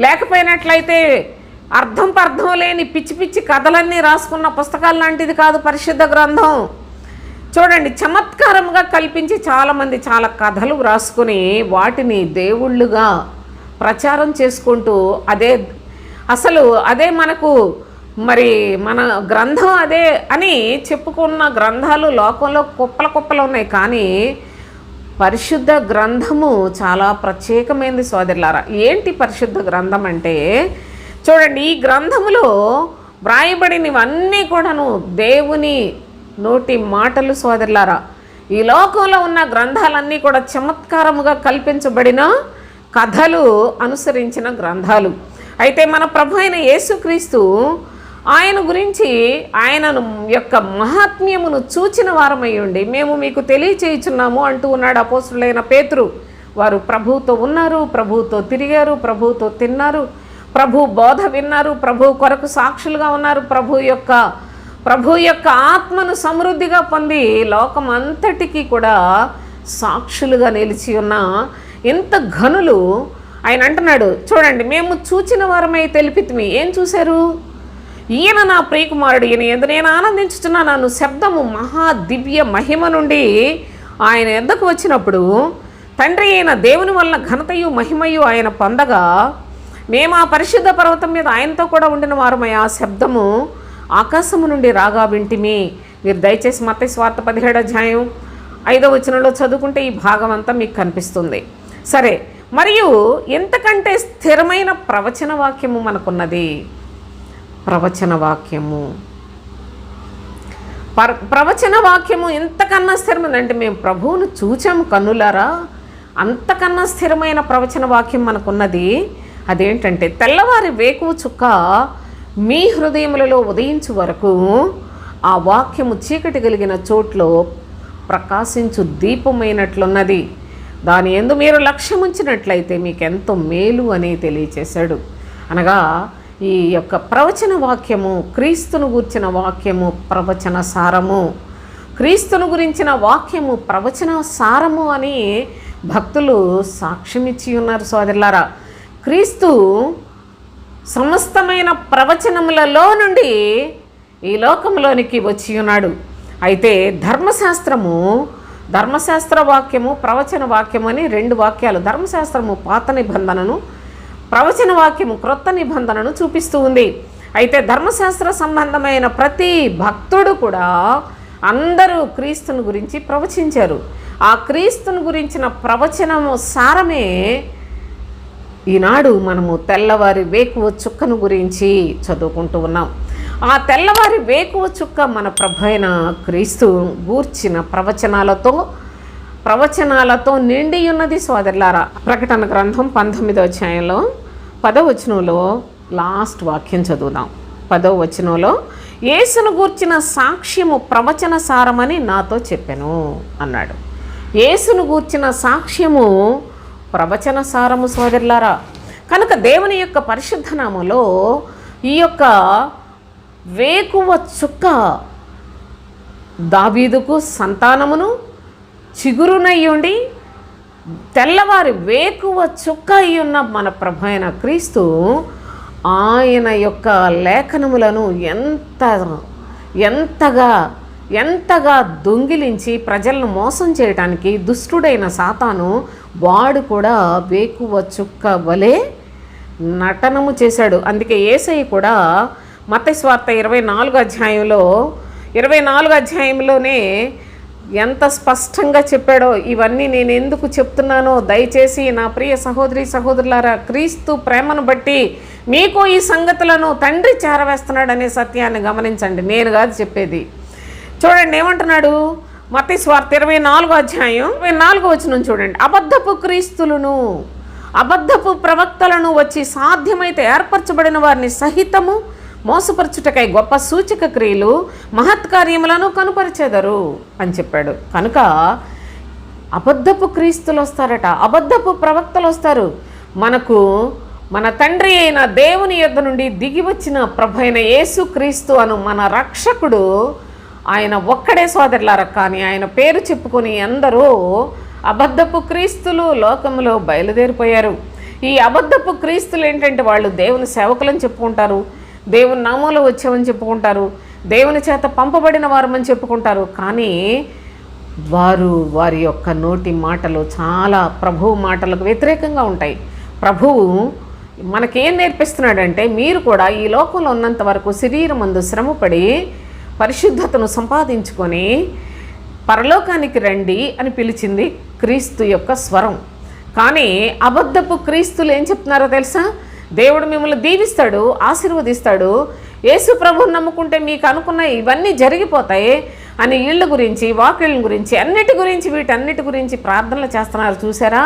లేకపోయినట్లయితే అర్థం పర్థం లేని పిచ్చి పిచ్చి కథలన్నీ రాసుకున్న పుస్తకాలు లాంటిది కాదు పరిశుద్ధ గ్రంథం. చూడండి, చమత్కారంగా కల్పించి చాలామంది చాలా కథలు రాసుకుని వాటిని దేవుళ్ళుగా ప్రచారం చేసుకుంటూ అదే మనకు మరి మన గ్రంథం అదే అని చెప్పుకున్న గ్రంథాలు లోకంలో కుప్పలు ఉన్నాయి. కానీ పరిశుద్ధ గ్రంథము చాలా ప్రత్యేకమైనది సోదరులారా. ఏంటి పరిశుద్ధ గ్రంథం అంటే, చూడండి, ఈ గ్రంథములో వ్రాయబడినవన్నీ కూడాను దేవుని నోటి మాటలు సోదరులారా. ఈ లోకంలో ఉన్న గ్రంథాలన్నీ కూడా చమత్కారముగా కల్పించబడిన కథలు అనుసరించిన గ్రంథాలు. అయితే మన ప్రభు అయిన యేసుక్రీస్తు ఆయన గురించి, ఆయనను యొక్క మహాత్మ్యమును చూచిన వారమై ఉండి మేము మీకు తెలియచేయుచున్నాము అంటూ ఉన్నాడు అపోస్తులైన పేతురు. వారు ప్రభువుతో ఉన్నారు, ప్రభువుతో తిరిగారు, ప్రభువుతో తిన్నారు, ప్రభు బోధ విన్నారు, ప్రభు కొరకు సాక్షులుగా ఉన్నారు, ప్రభు యొక్క ఆత్మను సమృద్ధిగా పొంది లోకమంతటికీ కూడా సాక్షులుగా నిలిచి ఉన్న ఎంత ఘనులు ఆయన అంటున్నాడు. చూడండి, మేము చూచిన వారమై తెలిపితిమి. ఏం చూశారు? ఈయన నా ప్రియకుమారుడు, ఈయన ఎందు నేను ఆనందించుచున్నాను శబ్దము మహా దివ్య మహిమ నుండి ఆయన ఎద్దకు వచ్చినప్పుడు తండ్రి అయిన దేవుని వలన ఘనతయు మహిమయు ఆయన పొందగా మేము ఆ పరిశుద్ధ పర్వతం మీద ఆయనతో కూడా ఉండిన వారమై ఆ శబ్దము ఆకాశము నుండి రాగా వింటిమి. మీరు దయచేసి మత్తయి సువార్త 17వ అధ్యాయం 5వ వచనంలో చదువుకుంటే ఈ భాగం అంతా మీకు కనిపిస్తుంది. సరే, మరియు ఎంతకంటే స్థిరమైన ప్రవచన వాక్యము మనకున్నది. ప్రవచన వాక్యము ఎంతకన్నా స్థిరమైందంటే, మేము ప్రభువును చూచాము కన్నులారా, అంతకన్నా స్థిరమైన ప్రవచన వాక్యం మనకున్నది. అదేంటంటే, తెల్లవారి వేకువ చుక్క మీ హృదయములలో ఉదయించు వరకు ఆ వాక్యము చీకటి కలిగిన చోట్లో ప్రకాశించు దీపమైనట్లున్నది. దాని యందు మీరు లక్ష్యముంచినట్లయితే మీకెంతో మేలు అని తెలియచేశాడు. అనగా ఈ యొక్క ప్రవచన వాక్యము, క్రీస్తును గురించిన వాక్యము ప్రవచన సారము, క్రీస్తును గురించిన వాక్యము ప్రవచన సారము అని భక్తులు సాక్ష్యమిచ్చి ఉన్నారు సోదరులారా. క్రీస్తు సమస్తమైన ప్రవచనములలో నుండి ఈ లోకంలోనికి వచ్చి ఉన్నాడు. అయితే ధర్మశాస్త్ర వాక్యము, ప్రవచన వాక్యము అని రెండు వాక్యాలు. ధర్మశాస్త్రము పాత నిబంధనను, ప్రవచన వాక్యము క్రొత్త నిబంధనను చూపిస్తూ ఉంది. అయితే ధర్మశాస్త్ర సంబంధమైన ప్రతి భక్తుడు కూడా అందరూ క్రీస్తుని గురించి ప్రవచించారు. ఆ క్రీస్తుని గురించిన ప్రవచనము సారమే ఈనాడు మనము తెల్లవారి వేకువ చుక్కను గురించి చదువుకుంటూ ఉన్నాం. ఆ తెల్లవారి వేకువ చుక్క మన ప్రభు అయిన క్రీస్తు గూర్చిన ప్రవచనాలతో నిండి ఉన్నది సోదరులారా. ప్రకటన గ్రంథం 19వ అధ్యాయంలో 10వ వచనంలో లాస్ట్ వాక్యం చదువుదాం. 10వ వచనంలో, యేసును గూర్చిన సాక్ష్యము ప్రవచన సారమని నాతో చెప్పెను అన్నాడు. యేసును గూర్చిన సాక్ష్యము ప్రవచన సారము సోదరులారా. కనుక దేవుని యొక్క పరిశుద్ధ నామములో ఈ యొక్క వేకువ చుక్క దావీదుకు సంతానమును చిగురునయ్యుండి తెల్లవారి వేకువ చుక్క అయి ఉన్న మన ప్రభు అయిన క్రీస్తు ఆయన యొక్క లేఖనములను ఎంతగా దొంగిలించి ప్రజలను మోసం చేయడానికి దుష్టుడైన సాతాను వాడు కూడా వేకువ చుక్క వలె నటనము చేశాడు. అందుకే యేసయ్య కూడా మత్తయి సువార్త 24వ అధ్యాయంలోనే ఎంత స్పష్టంగా చెప్పాడో. ఇవన్నీ నేను ఎందుకు చెప్తున్నానో దయచేసి నా ప్రియ సహోదరులారా, క్రీస్తు ప్రేమను బట్టి మీకు ఈ సంగతులను తండ్రి చేరవేస్తున్నాడనే సత్యాన్ని గమనించండి. నేను కాదు చెప్పేది. చూడండి ఏమంటున్నాడు మత్తయి సువార్త 24వ అధ్యాయం 24వ వచనం చూడండి. అబద్ధపు క్రీస్తులను, అబద్ధపు ప్రవక్తలను వచ్చి సాధ్యమైతే ఏర్పరచబడిన వారిని సహితము మోసపరచుటకై గొప్ప సూచక క్రియలు మహత్కార్యములను కనుపరిచెదరు అని చెప్పాడు. కనుక అబద్ధపు క్రీస్తులు వస్తారట, అబద్ధపు ప్రవక్తలు వస్తారు. మన తండ్రి అయిన దేవుని యొద్ద నుండి దిగి వచ్చిన ప్రభు అయిన యేసు క్రీస్తు అను మన రక్షకుడు ఆయన ఒక్కడే సోదరులారా. కానీ ఆయన పేరు చెప్పుకొని అందరూ అబద్ధపు క్రీస్తులు లోకంలో బయలుదేరిపోయారు. ఈ అబద్ధపు క్రీస్తులు ఏంటంటే వాళ్ళు దేవుని సేవకులని చెప్పుకుంటారు, దేవుని నామంలో వచ్చామని చెప్పుకుంటారు, దేవుని చేత పంపబడిన వారమని చెప్పుకుంటారు. కానీ వారి యొక్క నోటి మాటలు చాలా ప్రభువు మాటలకు వ్యతిరేకంగా ఉంటాయి. ప్రభువు మనకేం నేర్పిస్తున్నాడంటే, మీరు కూడా ఈ లోకంలో ఉన్నంత వరకు శరీరమందు శ్రమపడి పరిశుద్ధతను సంపాదించుకొని పరలోకానికి రండి అని పిలిచింది క్రీస్తు యొక్క స్వరం. కానీ అబద్ధపు క్రీస్తులు ఏం చెప్తున్నారో తెలుసా? దేవుడు మిమ్మల్ని దీవిస్తాడు, ఆశీర్వదిస్తాడు, యేసు ప్రభువుని నమ్ముకుంటే మీకు అనుకున్న ఇవన్నీ జరిగిపోతాయి అని ఇళ్ళ గురించి, వాకిళ్ళ గురించి, వీటన్నిటి గురించి ప్రార్థనలు చేస్తున్నారు. చూసారా?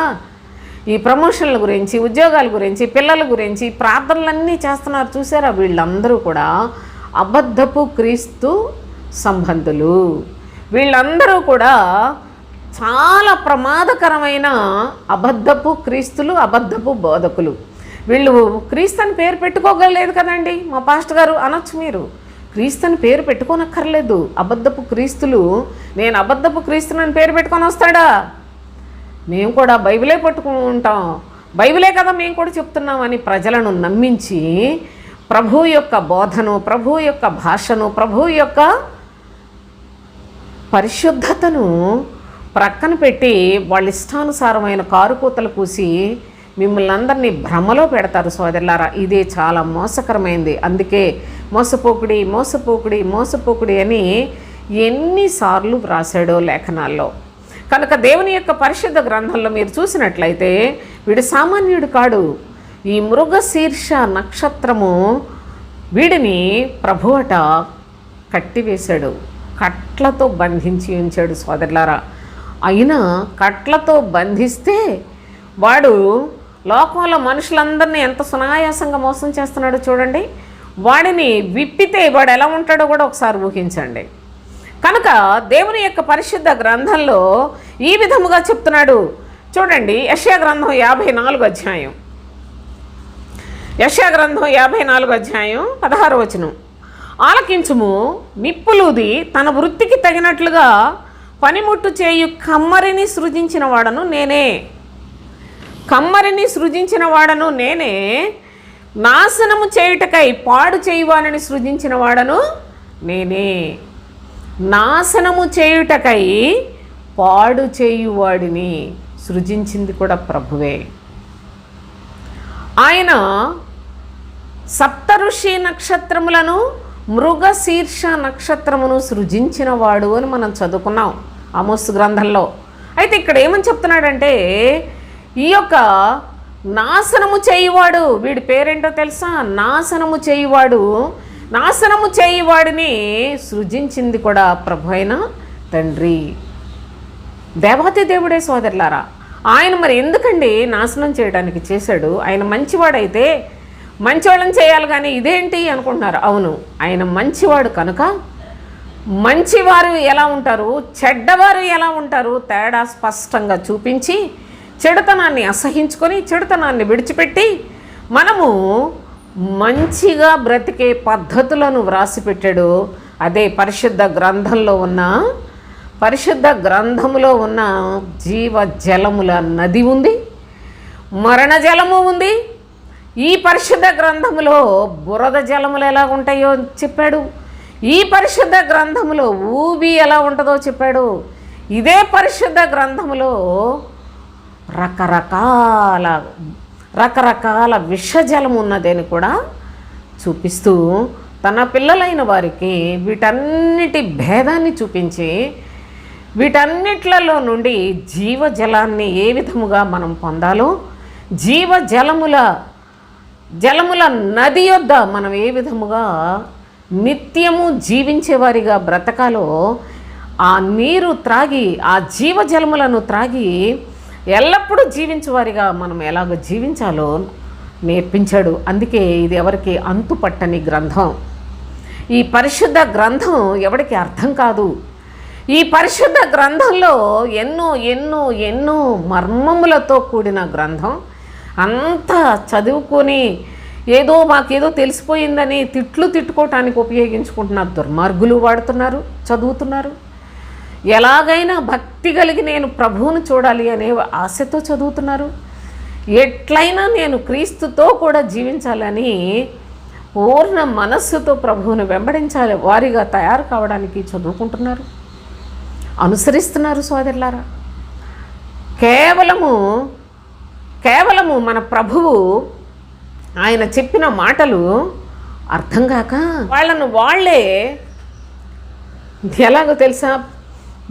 ఈ ప్రమోషన్ల గురించి, ఉద్యోగాల గురించి, పిల్లల గురించి ప్రార్థనలన్నీ చేస్తున్నారు. చూసారా? వీళ్ళందరూ కూడా అబద్ధపు క్రీస్తు సంబంధులు. వీళ్ళందరూ కూడా చాలా ప్రమాదకరమైన అబద్ధపు క్రీస్తులు, అబద్ధపు బోధకులు. వీళ్ళు క్రీస్తుని పేరు పెట్టుకోగలేదు కదండి. మా పాస్టర్ గారు అనొచ్చు, మీరు క్రీస్తుని పేరు పెట్టుకోనక్కర్లేదు. అబద్ధపు క్రీస్తులు, నేను అబద్ధపు క్రీస్తుని పేరు పెట్టుకొని వస్తాడా? మేము కూడా బైబిలే పట్టుకుంటాం, బైబిలే కదా మేము కూడా చెప్తున్నామని ప్రజలను నమ్మించి ప్రభు యొక్క బోధను, ప్రభు యొక్క భాషను, ప్రభు యొక్క పరిశుద్ధతను ప్రక్కన పెట్టి వాళ్ళ ఇష్టానుసారమైన కారుకూతలు కూసి మిమ్మల్ని అందరినీ భ్రమలో పెడతారు సోదరులారా. ఇదే చాలా మోసకరమైంది. అందుకే మోసపోకుడి అని ఎన్నిసార్లు వ్రాసాడో లేఖనాల్లో. కనుక దేవుని యొక్క పరిశుద్ధ గ్రంథంలో మీరు చూసినట్లయితే వీడు సామాన్యుడు కాడు. ఈ మృగశీర్ష నక్షత్రము వీడిని ప్రభువట కట్టివేశాడు, కట్లతో బంధించి ఉంచాడు సోదరులారా. అయినా కట్లతో బంధిస్తే వాడు లోకంలో మనుషులందరినీ ఎంత సునాయాసంగా మోసం చేస్తున్నాడో చూడండి. వాడిని విప్పితే వాడు ఎలా ఉంటాడో కూడా ఒకసారి ఊహించండి. కనుక దేవుని యొక్క పరిశుద్ధ గ్రంథంలో ఈ విధముగా చెప్తున్నాడు. చూడండి, యెషయా గ్రంథం 54వ అధ్యాయం, యెషయా గ్రంథం 54వ అధ్యాయం 16వ వచనం. ఆలకించుము, నిప్పులూది తన వృత్తికి తగినట్లుగా పనిముట్టు చేయు కమ్మరిని సృజించిన వాడను నేనే. కమ్మరిని సృజించిన వాడను నేనే. నాశనము చేయుటకై పాడు చేయువానిని సృజించిన వాడను నేనే. నాశనము చేయుటకై పాడు చేయువాడిని సృజించింది కూడా ప్రభువే. ఆయన సప్తఋషి నక్షత్రములను మృగశీర్ష నక్షత్రమును సృజించిన వాడు అని మనం చదువుకున్నాం ఆమోసు గ్రంథంలో. అయితే ఇక్కడ ఏమని చెప్తున్నాడంటే, ఈ యొక్క నాశనము చేయువాడు, వీడి పేరేంటో తెలుసా? నాశనము చేయువాడు. నాశనము చేయువాడిని సృజించింది కూడా ప్రభు అయిన తండ్రి, దేవాతి దేవుడే సోదరులారా. ఆయన మరి ఎందుకండి నాశనం చేయడానికి చేశాడు? ఆయన మంచివాడైతే మంచివాళ్ళని చేయాలి కానీ ఇదేంటి అనుకుంటున్నారు. అవును, ఆయన మంచివాడు కనుక మంచివారు ఎలా ఉంటారు, చెడ్డవారు ఎలా ఉంటారు తేడా స్పష్టంగా చూపించి చెడుతనాన్ని అసహించుకొని చెడుతనాన్ని విడిచిపెట్టి మనము మంచిగా బ్రతికే పద్ధతులను వ్రాసిపెట్టాడు. అదే పరిశుద్ధ గ్రంథంలో ఉన్న జీవ జలముల నది ఉంది, మరణ జలము ఉంది. ఈ పరిశుద్ధ గ్రంథములో బురద జలములు ఎలా ఉంటాయో చెప్పాడు. ఈ పరిశుద్ధ గ్రంథములో ఊబి ఎలా ఉంటుందో చెప్పాడు. ఇదే పరిశుద్ధ గ్రంథములో రకరకాల విషజలం ఉన్నదని కూడా చూపిస్తూ తన పిల్లలైన వారికి వీటన్నిటి భేదాన్ని చూపించి వీటన్నిట్లలో నుండి జీవజలాన్ని ఏ విధముగా మనం పొందాలో, జలముల నది యొద్ద మనం ఏ విధముగా నిత్యము జీవించేవారిగా బ్రతకాలో, ఆ నీరు త్రాగి ఆ జీవజలములను త్రాగి ఎల్లప్పుడూ జీవించేవారిగా మనం ఎలాగో జీవించాలో నేర్పించాడు. అందుకే ఇది ఎవరికి అంతుపట్టని గ్రంథం. ఈ పరిశుద్ధ గ్రంథం ఎవరికి అర్థం కాదు. ఈ పరిశుద్ధ గ్రంథంలో ఎన్నో ఎన్నో ఎన్నో మర్మములతో కూడిన గ్రంథం. అంతా చదువుకొని మాకేదో తెలిసిపోయిందని తిట్టుకోవటానికి ఉపయోగించుకుంటున్న దుర్మార్గులు వాడుతున్నారు, చదువుతున్నారు. ఎలాగైనా భక్తి కలిగి నేను ప్రభువును చూడాలి అనే ఆశతో చదువుతున్నారు. ఎట్లయినా నేను క్రీస్తుతో కూడా జీవించాలని పూర్ణ మనస్సుతో ప్రభువును వెంబడించాలి వారిగా తయారు కావడానికి చదువుకుంటున్నారు, అనుసరిస్తున్నారు. సోదరులారా, కేవలము మన ప్రభువు ఆయన చెప్పిన మాటలు అర్థం కాక వాళ్ళే ఎలాగో తెలుసా,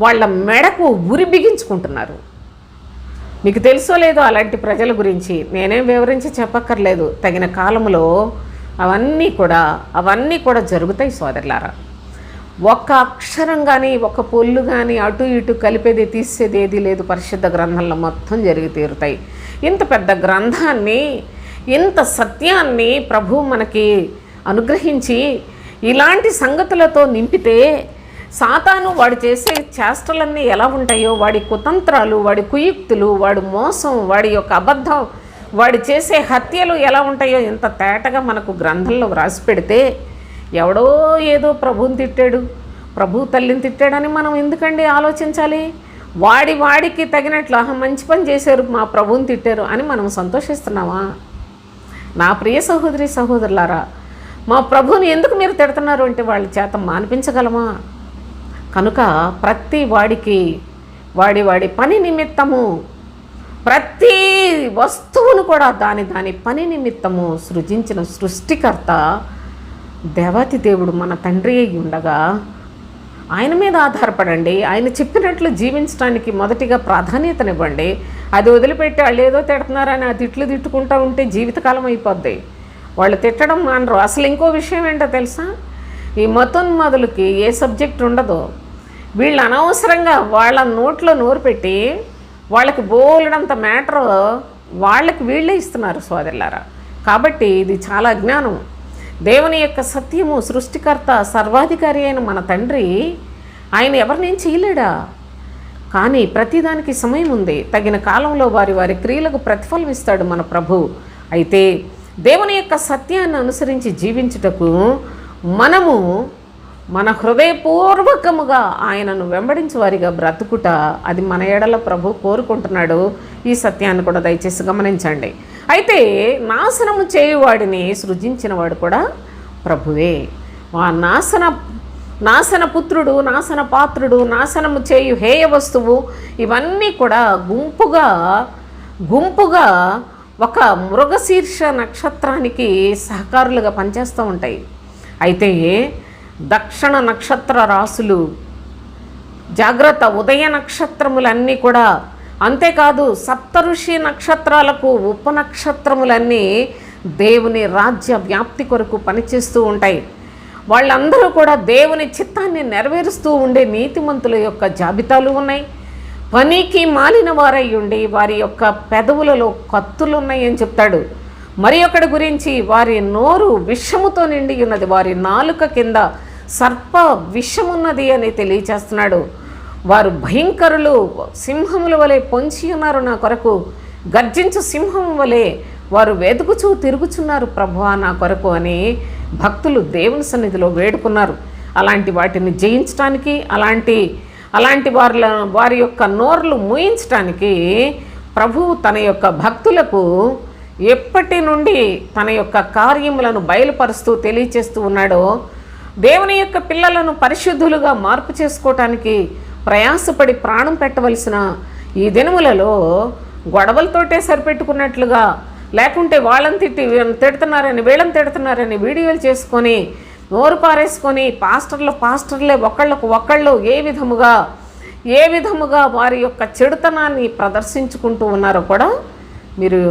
వాళ్ళ మెడకు ఉరి బిగించుకుంటున్నారు. మీకు తెలుసో లేదో అలాంటి ప్రజల గురించి నేనేం వివరించి చెప్పక్కర్లేదు. తగిన కాలంలో అవన్నీ కూడా జరుగుతాయి సోదరులారా. ఒక్క అక్షరం కానీ ఒక్క పొల్లు కానీ అటు ఇటు కలిపేది తీసేది ఏది లేదు. పరిశుద్ధ గ్రంథంలో మొత్తం జరిగి తీరుతాయి. ఇంత పెద్ద గ్రంథాన్ని, ఇంత సత్యాన్ని ప్రభు మనకి అనుగ్రహించి ఇలాంటి సంగతులతో నింపితే సాతాను వాడు చేసే చేష్టలన్నీ ఎలా ఉంటాయో, వాడి కుతంత్రాలు, వాడి కుయుక్తులు, వాడి మోసం, వాడి యొక్క అబద్ధం, వాడు చేసే హత్యలు ఎలా ఉంటాయో ఇంత తేటగా మనకు గ్రంథంలో వ్రాసి పెడితే ఎవడో ఏదో ప్రభువుని తిట్టాడు, ప్రభు తల్లిని తిట్టాడని మనం ఎందుకండి ఆలోచించాలి? వాడికి తగినట్లు మంచి పని చేశారు, మా ప్రభువుని తిట్టారు అని మనం సంతోషిస్తున్నామా? నా ప్రియ సహోదరి సహోదరులారా, మా ప్రభువుని ఎందుకు మీరు తిడుతున్నారు అంటే వాళ్ళ చేత మానిపించగలమా? కనుక ప్రతి వాడికి వాడి పని నిమిత్తము, ప్రతి వస్తువును కూడా దాని పని నిమిత్తము సృజించిన సృష్టికర్త దేవాతి దేవుడు మన తండ్రి అయి ఉండగా ఆయన మీద ఆధారపడండి. ఆయన చెప్పినట్లు జీవించడానికి మొదటిగా ప్రాధాన్యతనివ్వండి. అది వదిలిపెట్టి వాళ్ళు ఏదో తిడుతున్నారని ఆ తిట్టుకుంటూ ఉంటే జీవితకాలం అయిపోద్ది. వాళ్ళు తిట్టడం మానరు. అసలు ఇంకో విషయం ఏంటో తెలుసా, ఈ మతోన్మాదులకి ఏ సబ్జెక్ట్ ఉండదో వీళ్ళు అనవసరంగా వాళ్ళ నోట్లో నోరు పెట్టి వాళ్ళకి బోలెడంత మ్యాటర్ వాళ్ళకి వీళ్ళే ఇస్తున్నారు సోదరులారా. కాబట్టి ఇది చాలా అజ్ఞానం. దేవుని యొక్క సత్యము, సృష్టికర్త, సర్వాధికారి అయిన మన తండ్రి ఆయన ఎవరినేం చేయలేడా? కానీ ప్రతిదానికి సమయం ఉంది. తగిన కాలంలో వారి క్రియలకు ప్రతిఫలం ఇస్తాడు మన ప్రభు. అయితే దేవుని యొక్క సత్యాన్ని అనుసరించి జీవించుటకు మన హృదయపూర్వకముగా ఆయనను వెంబడించే వారిగా బ్రతుకుట, అది మన ఎడల ప్రభు కోరుకుంటున్నాడు. ఈ సత్యాన్ని కూడా దయచేసి గమనించండి. అయితే నాశనము చేయువాడిని సృజించిన వాడు కూడా ప్రభువే. ఆ నాశన పుత్రుడు, నాశన పాత్రుడు, నాశనము చేయు హేయ వస్తువు, ఇవన్నీ కూడా గుంపుగా ఒక మృగశీర్ష నక్షత్రానికి సహకారులుగా పనిచేస్తూ ఉంటాయి. అయితే దక్షిణ నక్షత్ర రాసులు, జాగ్రత్త, ఉదయ నక్షత్రములన్నీ కూడా, అంతేకాదు సప్తఋషి నక్షత్రాలకు ఉపనక్షత్రములన్నీ దేవుని రాజ్య వ్యాప్తి కొరకు పనిచేస్తూ ఉంటాయి. వాళ్ళందరూ కూడా దేవుని చిత్తాన్ని నెరవేరుస్తూ ఉండే నీతిమంతుల యొక్క జాబితాలు ఉన్నాయి. పనికి మాలిన వారై ఉండి వారి యొక్క పెదవులలో కత్తులు ఉన్నాయి అని చెప్తాడు. మరి ఒకటి గురించి, వారి నోరు విషముతో నిండి ఉన్నది, వారి నాలుక కింద సర్ప విషమున్నది అని తెలియచేస్తున్నాడు. వారు భయంకరులు, సింహముల వలె పొంచి ఉన్నారు నా కొరకు, గర్జించు సింహం వలె వారు వెతుకుచూ తిరుగుచున్నారు ప్రభువా నా కొరకు అని భక్తులు దేవుని సన్నిధిలో వేడుకున్నారు. అలాంటి వాటిని జయించడానికి, అలాంటి వారి యొక్క నోర్లు మూయించడానికి ప్రభువు తన యొక్క భక్తులకు ఎప్పటి నుండి తన యొక్క కార్యములను బయలుపరుస్తూ తెలియచేస్తూ ఉన్నాడో, దేవుని యొక్క పిల్లలను పరిశుద్ధులుగా మార్పు చేసుకోవటానికి ప్రయాసపడి ప్రాణం పెట్టవలసిన ఈ దినములలో గొడవలతోటే సరిపెట్టుకున్నట్లుగా, లేకుంటే వాళ్ళని తిడుతున్నారని వీళ్ళని తిడుతున్నారని వీడియోలు చేసుకొని నోరు పారేసుకొని పాస్టర్లే ఒకళ్ళు ఏ విధముగా వారి యొక్క చెడుతనాన్ని ప్రదర్శించుకుంటూ ఉన్నారో కూడా మీరు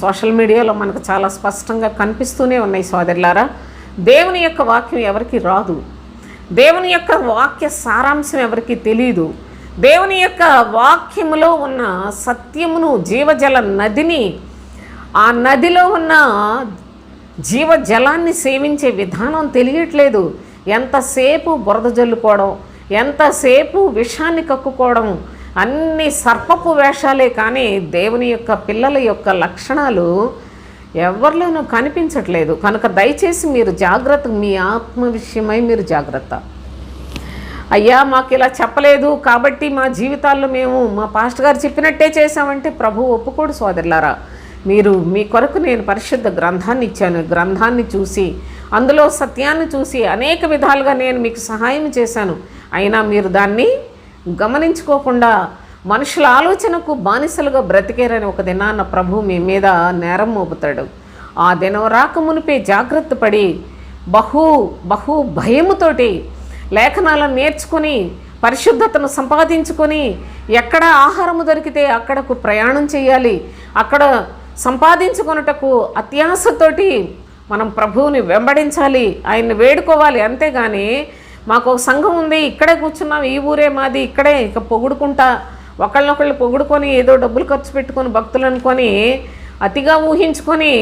సోషల్ మీడియాలో మనకు చాలా స్పష్టంగా కనిపిస్తూనే ఉన్నాయి సోదరులారా. దేవుని యొక్క వాక్యం ఎవరికి రాదు, దేవుని యొక్క వాక్య సారాంశం ఎవరికి తెలియదు. దేవుని యొక్క వాక్యములో ఉన్న సత్యమును, జీవజల నదిని, ఆ నదిలో ఉన్న జీవజలాన్ని సేవించే విధానం తెలియట్లేదు. ఎంతసేపు బురద జల్లుకోవడం, ఎంతసేపు విషాన్ని కక్కుకోవడం, అన్ని సర్పపు వేషాలే. కానీ దేవుని యొక్క పిల్లల యొక్క లక్షణాలు ఎవరిలోనూ కనిపించట్లేదు. కనుక దయచేసి మీరు జాగ్రత్త, మీ ఆత్మ విషయమై మీరు జాగ్రత్త. అయ్యా మాకు ఇలా చెప్పలేదు కాబట్టి మా జీవితాల్లో మేము మా పాస్టర్ గారు చెప్పినట్టే చేశామంటే ప్రభు ఒప్పుకోడు సోదరులారా. మీ కొరకు నేను పరిశుద్ధ గ్రంథాన్ని ఇచ్చాను. గ్రంథాన్ని చూసి, అందులో సత్యాన్ని చూసి అనేక విధాలుగా నేను మీకు సహాయం చేశాను. అయినా మీరు దాన్ని గమనించుకోకుండా మనుషుల ఆలోచనకు బానిసలుగా బ్రతికేరని ఒక దినాన్న ప్రభు మీ మీద నేరం మోపుతాడు. ఆ దినం రాక మునిపే జాగ్రత్త పడి బహు భయముతోటి లేఖనాలను నేర్చుకొని పరిశుద్ధతను సంపాదించుకొని, ఎక్కడ ఆహారము దొరికితే అక్కడకు ప్రయాణం చేయాలి. అక్కడ సంపాదించుకొనుటకు అత్యాశతోటి మనం ప్రభువుని వెంబడించాలి, ఆయన్ని వేడుకోవాలి. అంతేగాని మాకు ఒక సంఘం ఉంది, ఇక్కడే కూర్చున్నాం, ఈ ఊరే మాది, ఇక్కడే ఇక పొగుడుకుంటా ఒకళ్ళనొకళ్ళు పొగుడుకొని ఏదో డబ్బులు ఖర్చు పెట్టుకొని భక్తులు అనుకొని అతిగా ఊహించుకొని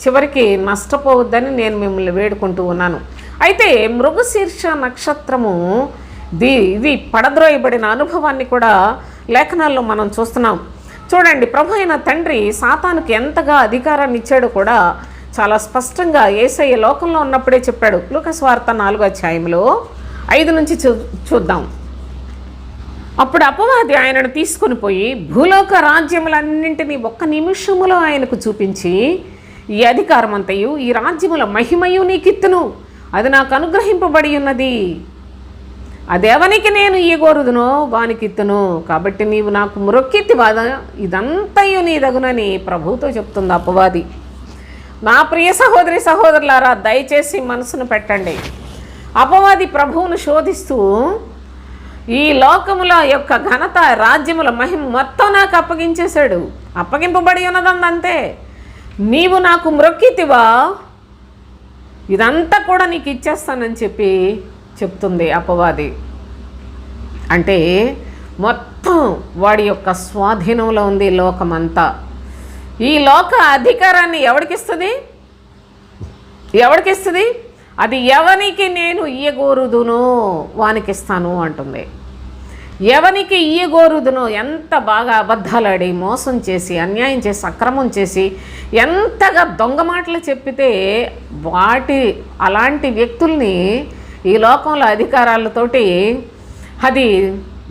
చివరికి నష్టపోవద్దని నేను మిమ్మల్ని వేడుకుంటూ ఉన్నాను. అయితే మృగశీర్ష నక్షత్రము ఇది పడద్రోయబడిన అనుభవాన్ని కూడా లేఖనాల్లో మనం చూస్తున్నాం. చూడండి, ప్రభు అయిన తండ్రి సాతానుకి ఎంతగా అధికారాన్ని ఇచ్చాడో కూడా చాలా స్పష్టంగా యేసయ్య లోకంలో ఉన్నప్పుడే చెప్పాడు. లూకా సువార్త 4వ అధ్యాయంలో 5 నుంచి చూద్దాం. అప్పుడు అపవాది ఆయనను తీసుకుని పోయి భూలోక రాజ్యములన్నింటినీ ఒక్క నిమిషములో ఆయనకు చూపించి, ఈ అధికారం అంతయు ఈ రాజ్యముల మహిమయు నీకిత్తును, అది నాకు అనుగ్రహింపబడి ఉన్నది, అదెవనికి నేను ఇయ్యగోరుదునో వానికిత్తును, కాబట్టి నీవు నాకు మొరొక్కితివాద, ఇదంతయు నీ దగునని ప్రభువుతో చెప్తుంది అపవాది. నా ప్రియ సహోదరి సహోదరులారా, దయచేసి మనసును పెట్టండి. అపవాది ప్రభువును శోధిస్తూ ఈ లోకముల యొక్క ఘనత, రాజ్యముల మహిమ మొత్తం నాకు అప్పగించేశాడు, అప్పగింపబడి ఉన్నదంతే, నీవు నాకు మొరొక్కితివా, ఇదంతా కూడా నీకు ఇచ్చేస్తానని చెప్తుంది అపవాది. అంటే మొత్తం వాడి యొక్క స్వాధీనంలో ఉంది లోకమంతా. ఈ లోక అధికారాన్ని ఎవరికిస్తుంది? అది ఎవనికి నేను ఇయ్యగోరుదునో వానికిస్తాను అంటుంది. ఎవనికి ఇయ్యగోరుదునో, ఎంత బాగా అబద్ధాలాడి మోసం చేసి అన్యాయం చేసి అక్రమం చేసి ఎంతగా దొంగ మాటలు చెప్పితే అలాంటి వ్యక్తుల్ని ఈ లోకంలో అధికారాలతోటి అది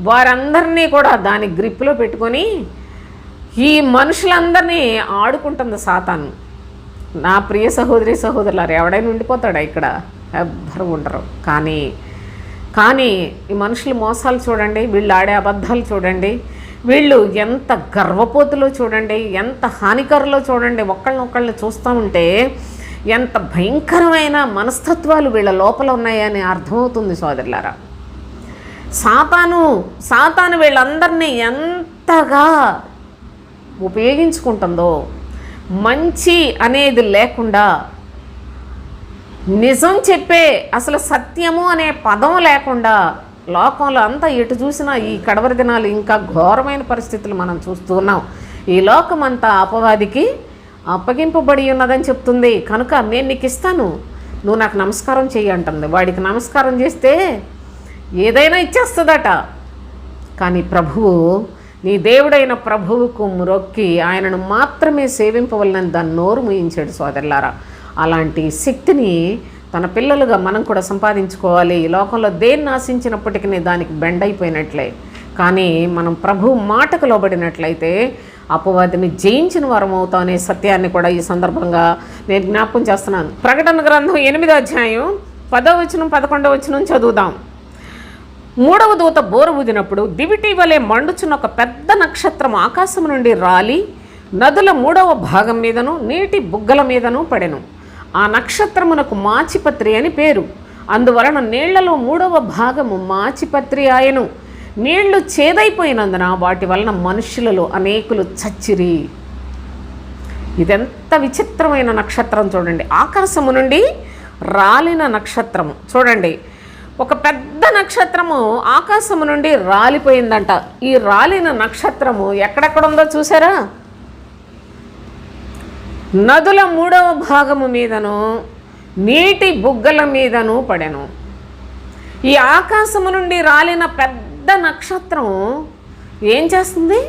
వారందరినీ కూడా దాని గ్రిప్లో పెట్టుకొని ఈ మనుషులందరినీ ఆడుకుంటుంది సాతాను. నా ప్రియ సహోదరి సహోదరులారు, ఎవడైనా ఉండిపోతాడా ఇక్కడ? ఎవ్వరు ఉండరు. కానీ ఈ మనుషుల మోసాలు చూడండి, వీళ్ళు ఆడే అబద్ధాలు చూడండి, వీళ్ళు ఎంత గర్వపోతులో చూడండి, ఎంత హానికరులో చూడండి. ఒకళ్ళని చూస్తూ ఉంటే ఎంత భయంకరమైన మనస్తత్వాలు వీళ్ళ లోపల ఉన్నాయని అర్థమవుతుంది సోదరులారా. సాతాను వీళ్ళందరినీ ఎంతగా ఉపయోగించుకుంటుందో, మంచి అనేది లేకుండా, నిజం చెప్పే అసలు సత్యము అనే పదం లేకుండా లోకంలో అంతా ఎటు చూసినా ఈ కడవరి దినాలు ఇంకా ఘోరమైన పరిస్థితులు మనం చూస్తూ ఉన్నాం. ఈ లోకమంతా అపవాదికి అప్పగింపబడి ఉన్నదని చెప్తుంది. కనుక నేను నీకు ఇస్తాను, నువ్వు నాకు నమస్కారం చెయ్యి అంటుంది. వాడికి నమస్కారం చేస్తే ఏదైనా ఇచ్చేస్తుందట. కానీ ప్రభువు, నీ దేవుడైన ప్రభువుకు మ్రొక్కి ఆయనను మాత్రమే సేవింపవలనని దాన్ని నోరు మూయించాడు సోదరులారా. అలాంటి శక్తిని తన పిల్లలుగా మనం కూడా సంపాదించుకోవాలి. ఈ లోకంలో దేన్ని ఆశించినప్పటికీ దానికి బెండైపోయినట్లే. కానీ మనం ప్రభు మాటకు లోబడినట్లయితే అపవాదిని జయించిన వారం అవుతాం అనే సత్యాన్ని కూడా ఈ సందర్భంగా నేను జ్ఞాపకం చేస్తున్నాను. ప్రకటన గ్రంథం 8వ అధ్యాయం 10వ వచనం 11వ వచనం చదువుదాం. 3వ దూత బోర ఊదినప్పుడు దివిటి వలె మండుచున్న ఒక పెద్ద నక్షత్రం ఆకాశం నుండి రాలి నదుల 3వ భాగం మీదను నీటి బుగ్గల మీదను పడెను. ఆ నక్షత్రమునకు మాచిపత్రి అని పేరు. అందువలన నీళ్లలో 3వ భాగము మాచిపత్రి ఆయను. నీళ్లు చేదైపోయినందున వాటి వలన మనుష్యులలో అనేకులు చచ్చిరి. ఇదెంత విచిత్రమైన నక్షత్రం చూడండి. ఆకాశము నుండి రాలిన నక్షత్రము చూడండి. ఒక పెద్ద నక్షత్రము ఆకాశము నుండి రాలిపోయిందంట. ఈ రాలిన నక్షత్రము ఎక్కడెక్కడ ఉందో చూసారా? నదుల 3వ భాగము మీదను నీటి బుగ్గల మీదను పడెను. ఈ ఆకాశము నుండి రాలిన పెద్ద నక్షత్రం ఏం చేస్తుంది?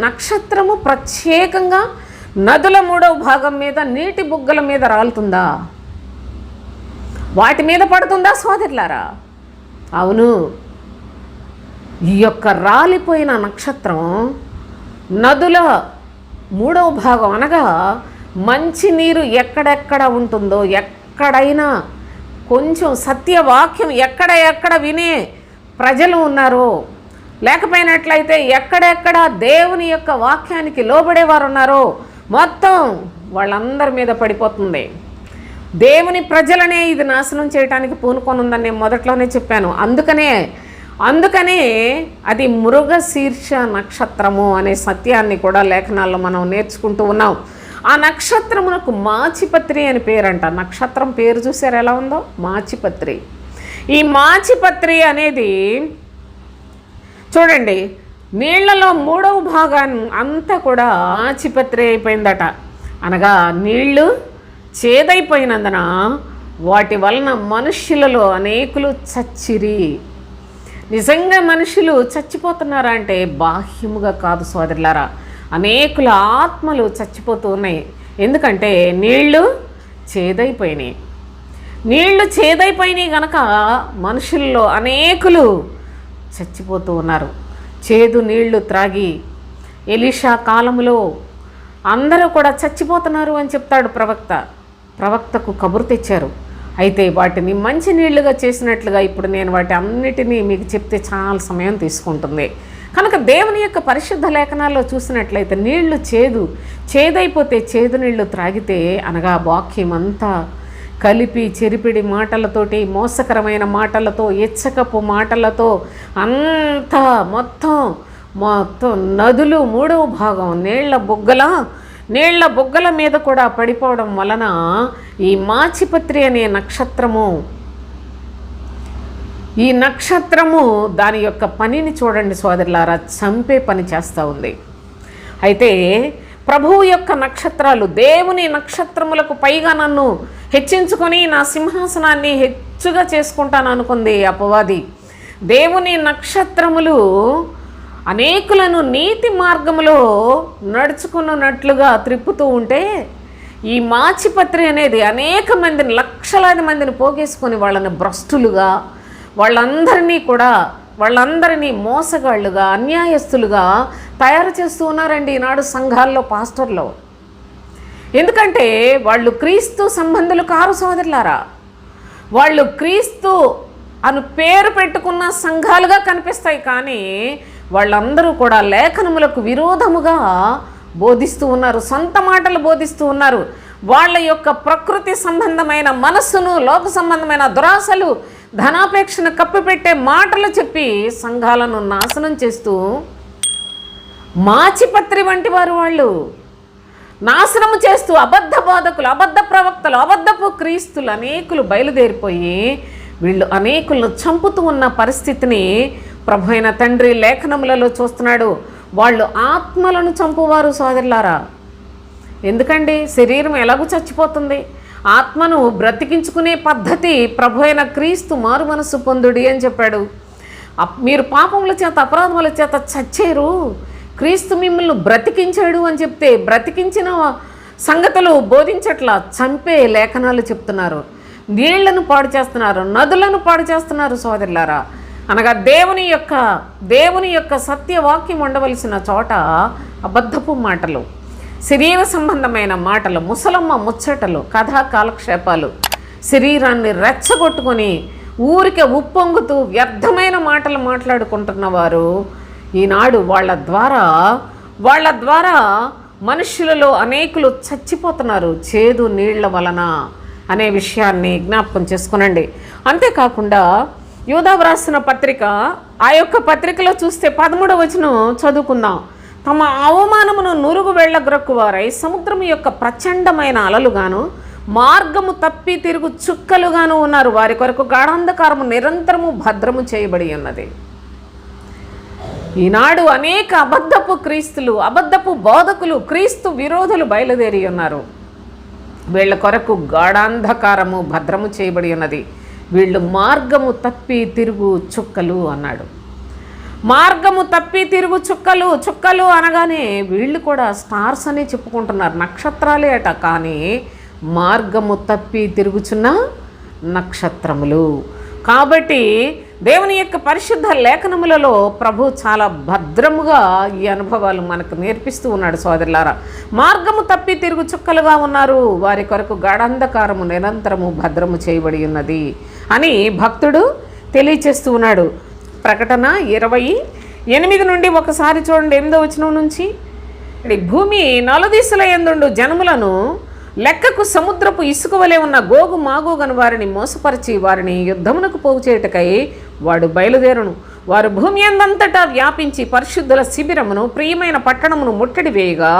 నక్షత్రము ప్రత్యేకంగా నదుల 3వ భాగం మీద నీటి బుగ్గల మీద రాలుతుందా? వాటి మీద పడుతుందా సోదరులారా? అవును. ఈ యొక్క రాలిపోయిన నక్షత్రం నదుల 3వ భాగం అనగా మంచినీరు ఎక్కడెక్కడ ఉంటుందో, ఎక్కడైనా కొంచెం సత్యవాక్యం ఎక్కడ వినే ప్రజలు ఉన్నారో, లేకపోయినట్లయితే ఎక్కడెక్కడ దేవుని యొక్క వాక్యానికి లోబడేవారు ఉన్నారో మొత్తం వాళ్ళందరి మీద పడిపోతుంది. దేవుని ప్రజలనే ఇది నాశనం చేయడానికి పూనుకొని ఉందని నేను మొదట్లోనే చెప్పాను. అందుకనే అది మృగశీర్ష నక్షత్రము అనే సత్యాన్ని కూడా లేఖనాల్లో మనం నేర్చుకుంటూ ఉన్నాం. ఆ నక్షత్రమునకు మాచిపత్రి అని పేరంట. నక్షత్రం పేరు చూసారు ఎలా ఉందో? మాచిపత్రి. ఈ మాచిపత్రి అనేది చూడండి, నీళ్లలో 3వ భాగాన్ని అంతా కూడా మాచిపత్రి అయిపోయిందట. అనగా నీళ్లు చేదైపోయినందున వాటి వలన మనుష్యులలో అనేకులు చచ్చిరి. నిజంగా మనుషులు చచ్చిపోతున్నారా అంటే బాహ్యముగా కాదు సోదరులారా, అనేకుల ఆత్మలు చచ్చిపోతూ ఉన్నాయి. ఎందుకంటే నీళ్లు చేదైపోయినాయి కనుక మనుషుల్లో అనేకులు చచ్చిపోతూ ఉన్నారు. చేదు నీళ్లు త్రాగి ఎలీషా కాలములో అందరూ కూడా చచ్చిపోతున్నారు అని చెప్తాడు ప్రవక్తకు కబురు తెచ్చారు. అయితే వాటిని మంచి నీళ్లుగా చేసినట్లుగా ఇప్పుడు నేను వాటి అన్నిటినీ మీకు చెప్తే చాలా సమయం తీసుకుంటుంది. కనుక దేవుని యొక్క పరిశుద్ధ లేఖనాల్లో చూసినట్లయితే నీళ్లు చేదైపోతే చేదు నీళ్లు త్రాగితే అనగా వాక్యం అంతా కలిపి చెరిపిడి మాటలతోటి, మోసకరమైన మాటలతో, ఇచ్చకపు మాటలతో అంతా మొత్తం నదులు 3వ భాగం నీళ్ల బుగ్గల మీద కూడా పడిపోవడం వలన ఈ మాచిపత్రి అనే నక్షత్రము దాని యొక్క పనిని చూడండి సోదరులారా, చంపే పని చేస్తూ ఉంది. అయితే ప్రభువు యొక్క నక్షత్రాలు, దేవుని నక్షత్రములకు పైగా నన్ను హెచ్చించుకొని నా సింహాసనాన్ని హెచ్చుగా చేసుకుంటాను అనుకుంది అపవాది. దేవుని నక్షత్రములు అనేకులను నీతి మార్గములో నడుచుకున్నట్లుగా త్రిప్పుతూ ఉంటే ఈ మాచిపత్రి అనేది అనేక మందిని, లక్షలాది మందిని పోగేసుకొని వాళ్ళని భ్రష్టులుగా, వాళ్ళందరినీ మోసగాళ్ళుగా, అన్యాయస్తులుగా తయారు చేస్తూ ఉన్నారండి ఈనాడు సంఘాల్లో, పాస్టర్లో. ఎందుకంటే వాళ్ళు క్రీస్తు సంబంధులు కారు సోదరులారా. వాళ్ళు క్రీస్తు అను పేరు పెట్టుకున్న సంఘాలుగా కనిపిస్తాయి, కానీ వాళ్ళందరూ కూడా లేఖనములకు విరోధముగా బోధిస్తూ ఉన్నారు, సొంత మాటలు బోధిస్తూ ఉన్నారు. వాళ్ళ యొక్క ప్రకృతి సంబంధమైన మనస్సును, లోక సంబంధమైన దురాశలు, ధనాపేక్షను కప్పిపెట్టే మాటలు చెప్పి సంఘాలను నాశనం చేస్తూ, మాచిపత్రి వంటి వారు వాళ్ళు నాశనము చేస్తూ, అబద్ధ బోధకులు, అబద్ధ ప్రవక్తలు, అబద్ధపు క్రీస్తులు అనేకులు బయలుదేరిపోయి వీళ్ళు అనేకులను చంపుతూ ఉన్న పరిస్థితిని ప్రభు అయిన తండ్రి లేఖనములలో చూస్తున్నాడు. వాళ్ళు ఆత్మలను చంపువారు సోదరులారా. ఎందుకండి? శరీరం ఎలాగూ చచ్చిపోతుంది, ఆత్మను బ్రతికించుకునే పద్ధతి ప్రభు అయిన క్రీస్తు మారు మనస్సు పొందుడి అని చెప్పాడు. మీరు పాపముల చేత, అపరాధముల చేత చచ్చేరు, క్రీస్తు మిమ్మల్ని బ్రతికించాడు అని చెప్తే బ్రతికించిన సంగతులు బోధించట్లా, చంపే లేఖనాలు చెప్తున్నారు. నీళ్లను పాడు చేస్తున్నారు, నదులను పాడు చేస్తున్నారు సోదరులారా. అనగా దేవుని యొక్క సత్యవాక్యం ఉండవలసిన చోట అబద్ధపు మాటలు, శరీర సంబంధమైన మాటలు, ముసలమ్మ ముచ్చటలు, కథా కాలక్షేపాలు, శరీరాన్ని రెచ్చగొట్టుకొని ఊరికే ఉప్పొంగుతూ వ్యర్థమైన మాటలు మాట్లాడుకుంటున్న వారు ఈనాడు వాళ్ళ ద్వారా మనుషులలో అనేకులు చచ్చిపోతున్నారు చేదు నీళ్ల వలన అనే విషయాన్ని జ్ఞాపకం చేసుకునండి. అంతేకాకుండా యూదా వ్రాసిన పత్రిక, ఆ యొక్క పత్రికలో చూస్తే 13వ వచనం చదువుకుందాం. తమ అవమానమును నురుగు వెళ్ళగ్రక్కువారై సముద్రము యొక్క ప్రచండమైన అలలుగాను, మార్గము తప్పి తిరుగు చుక్కలుగాను ఉన్నారు. వారి కొరకు గాఢాంధకారము నిరంతరము భద్రము చేయబడి ఉన్నది. ఈనాడు అనేక అబద్ధపు క్రీస్తులు, అబద్ధపు బోధకులు, క్రీస్తు విరోధులు బయలుదేరి ఉన్నారు. వీళ్ళ కొరకు గాఢాంధకారము భద్రము చేయబడి ఉన్నది. వీళ్ళు మార్గము తప్పి తిరుగు చుక్కలు అన్నాడు. మార్గము తప్పి తిరుగు చుక్కలు అనగానే వీళ్ళు కూడా స్టార్స్ అని చెప్పుకుంటున్నారు, నక్షత్రాలే అట. కానీ మార్గము తప్పి తిరుగుచున్న నక్షత్రములు. కాబట్టి దేవుని యొక్క పరిశుద్ధ లేఖనములలో ప్రభు చాలా భద్రముగా ఈ అనుభవాలు మనకు నేర్పిస్తూ ఉన్నాడు సోదరులారా. మార్గము తప్పి తిరుగు చుక్కలుగా ఉన్నారు, వారి కొరకు గాఢాంధకారము నిరంతరము భద్రము చేయబడి ఉన్నది అని భక్తుడు తెలియచేస్తూ ఉన్నాడు. ప్రకటన 28 నుండి ఒకసారి చూడండి, 8వ వచనం నుంచి. భూమి నలుదిశల యందుండు జనములను లెక్కకు సముద్రపు ఇసుక వలె ఉన్న గోగు మాగోగను వారిని మోసపరిచి వారిని యుద్ధమునకు పోగు చేయుటకై వాడు బయలుదేరును. వారు భూమి అందంతటా వ్యాపించి పరిశుద్ధుల శిబిరమును, ప్రియమైన పట్టణమును ముట్టడి వేయగా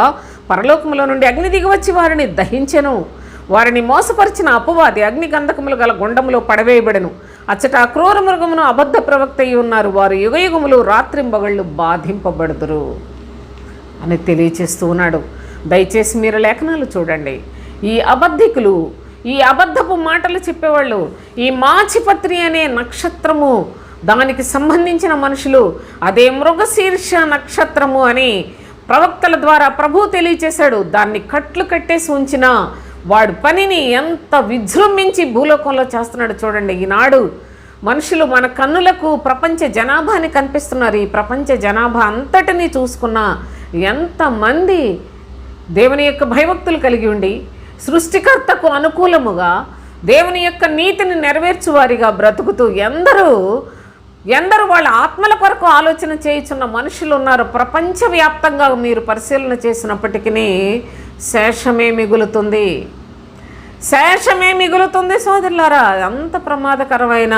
పరలోకములో నుండి అగ్ని దిగివచ్చి వారిని దహించెను. వారిని మోసపరిచిన అపవాది అగ్ని గంధకములు గల గుండములో పడవేయబడెను. అచ్చట క్రూర మృగమును అబద్ధ ప్రవక్త అయి ఉన్నారు. వారు యుగయుగములు రాత్రింబగళ్ళు బాధింపబడుదురు అని తెలియచేస్తూ ఉన్నాడు. దయచేసి మీరు లేఖనాలు చూడండి. ఈ అబద్ధికులు, ఈ అబద్ధపు మాటలు చెప్పేవాళ్ళు, ఈ మాచిపత్రి అనే నక్షత్రము, దానికి సంబంధించిన మనుషులు, అదే మృగశీర్ష నక్షత్రము అని ప్రవక్తల ద్వారా ప్రభు తెలియచేశాడు. దాన్ని కట్లు కట్టేసి ఉంచిన వాడు పనిని ఎంత విజృంభించి భూలోకంలో చేస్తున్నాడు చూడండి. ఈనాడు మనుషులు మన కన్నులకు ప్రపంచ జనాభాని కనిపిస్తున్నారు. ఈ ప్రపంచ జనాభా అంతటినీ చూసుకున్న ఎంతమంది దేవుని యొక్క భయభక్తులు కలిగి ఉండి సృష్టికర్తకు అనుకూలముగా దేవుని యొక్క నీతిని నెరవేర్చువారిగా బ్రతుకుతూ ఎందరూ వాళ్ళ ఆత్మల కొరకు ఆలోచన చేయుచున్న మనుషులు ఉన్నారు. ప్రపంచవ్యాప్తంగా మీరు పరిశీలన చేసినప్పటికీ శేషమే మిగులుతుంది సోదరులారా. అంత ప్రమాదకరమైన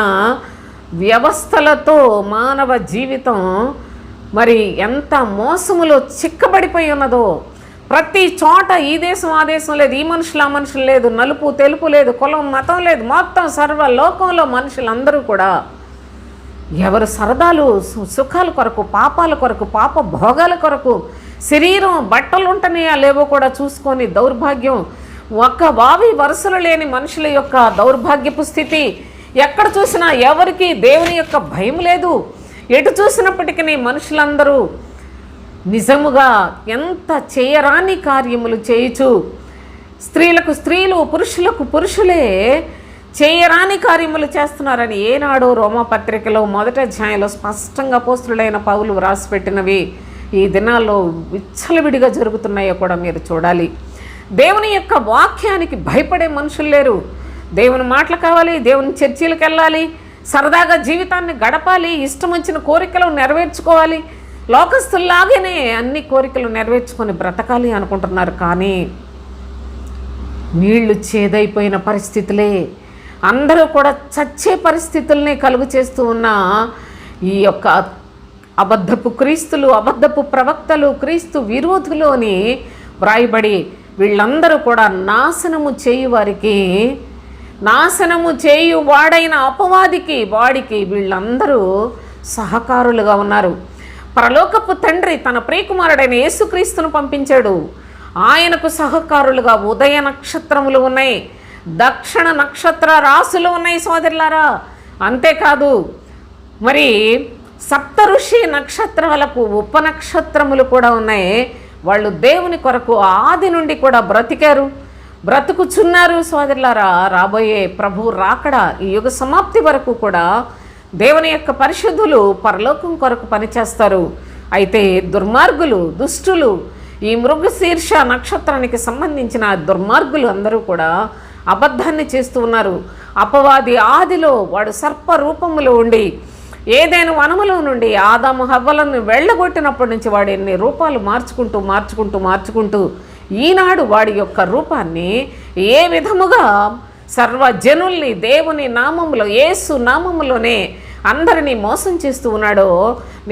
వ్యవస్థలతో మానవ జీవితం మరి ఎంత మోసములో చిక్కబడిపోయి ఉన్నదో. ప్రతి చోట ఈ దేశం ఆ దేశం లేదు, ఈ మనుషులు ఆ మనుషులు లేదు, నలుపు తెలుపు లేదు, కులం మతం లేదు, మొత్తం సర్వలోకంలో మనుషులందరూ కూడా ఎవరు సరదాలు సుఖాల కొరకు, పాపాల కొరకు, పాప భోగాల కొరకు, శరీరం బట్టలు ఉంటనే లేవో కూడా చూసుకొని దౌర్భాగ్యం, ఒక్క వావి వరుసలు లేని మనుషుల యొక్క దౌర్భాగ్యపు స్థితి. ఎక్కడ చూసినా ఎవరికి దేవుని యొక్క భయం లేదు. ఎటు చూసినప్పటికీ స్త్రీలకు స్త్రీలు, పురుషులకు పురుషులే చేయరాని కార్యములు చేస్తున్నారని ఏనాడు రోమాపత్రికలో 1వ అధ్యాయంలో స్పష్టంగా అపోస్తలుడైన పౌలు వ్రాసిపెట్టినవి ఈ దినాల్లో విచ్చలవిడిగా జరుగుతున్నాయో కూడా మీరు చూడాలి. దేవుని యొక్క వాక్యానికి భయపడే మనుషులు లేరు. దేవుని మాటలు కావాలి, దేవుని చర్చిలకు వెళ్ళాలి, సరదాగా జీవితాన్ని గడపాలి, ఇష్టం వచ్చిన కోరికలు నెరవేర్చుకోవాలి, లోకస్తుల్లాగానే అన్ని కోరికలు నెరవేర్చుకొని బ్రతకాలి అనుకుంటున్నారు. కానీ నీళ్లు చేదైపోయిన పరిస్థితులే, అందరూ కూడా చచ్చే పరిస్థితుల్ని కలుగు చేస్తూ ఉన్న ఈ యొక్క అబద్ధపు క్రీస్తులు, అబద్ధపు ప్రవక్తలు, క్రీస్తు విరోధులు అని వ్రాయబడి వీళ్ళందరూ కూడా నాశనము చేయు వాడైన అపవాదికి, వాడికి వీళ్ళందరూ సహకారులుగా ఉన్నారు. పరలోకపు తండ్రి తన ప్రియకుమారుడైన యేసుక్రీస్తును పంపించాడు. ఆయనకు సహకారులుగా ఉదయ నక్షత్రములు ఉన్నాయి, దక్షిణ నక్షత్ర రాసులు ఉన్నాయి సోదరులారా. అంతేకాదు మరి సప్త ఋషి నక్షత్రాలకు ఉపనక్షత్రములు కూడా ఉన్నాయి. వాళ్ళు దేవుని కొరకు ఆది నుండి కూడా బ్రతుకుచున్నారు సోదరులారా. రాబోయే ప్రభు రాకడ, ఈ యుగ సమాప్తి వరకు కూడా దేవుని యొక్క పరిశుద్ధులు పరలోకం కొరకు పనిచేస్తారు. అయితే దుర్మార్గులు, దుష్టులు, ఈ మృగశీర్ష నక్షత్రానికి సంబంధించిన దుర్మార్గులు అందరూ కూడా అబద్ధాన్ని చేస్తూ ఉన్నారు. అపవాది ఆదిలో వాడు సర్ప రూపములో ఉండి ఏదైనా వనములో నుండి ఆదాము హవ్వలను వెళ్ళగొట్టినప్పటి నుంచి వాడు ఎన్ని రూపాలు మార్చుకుంటూ ఈనాడు వాడి యొక్క రూపాన్ని ఏ విధముగా సర్వజనుల్ని దేవుని నామములో, యేసు నామములోనే అందరినీ మోసం చేస్తూ ఉన్నాడో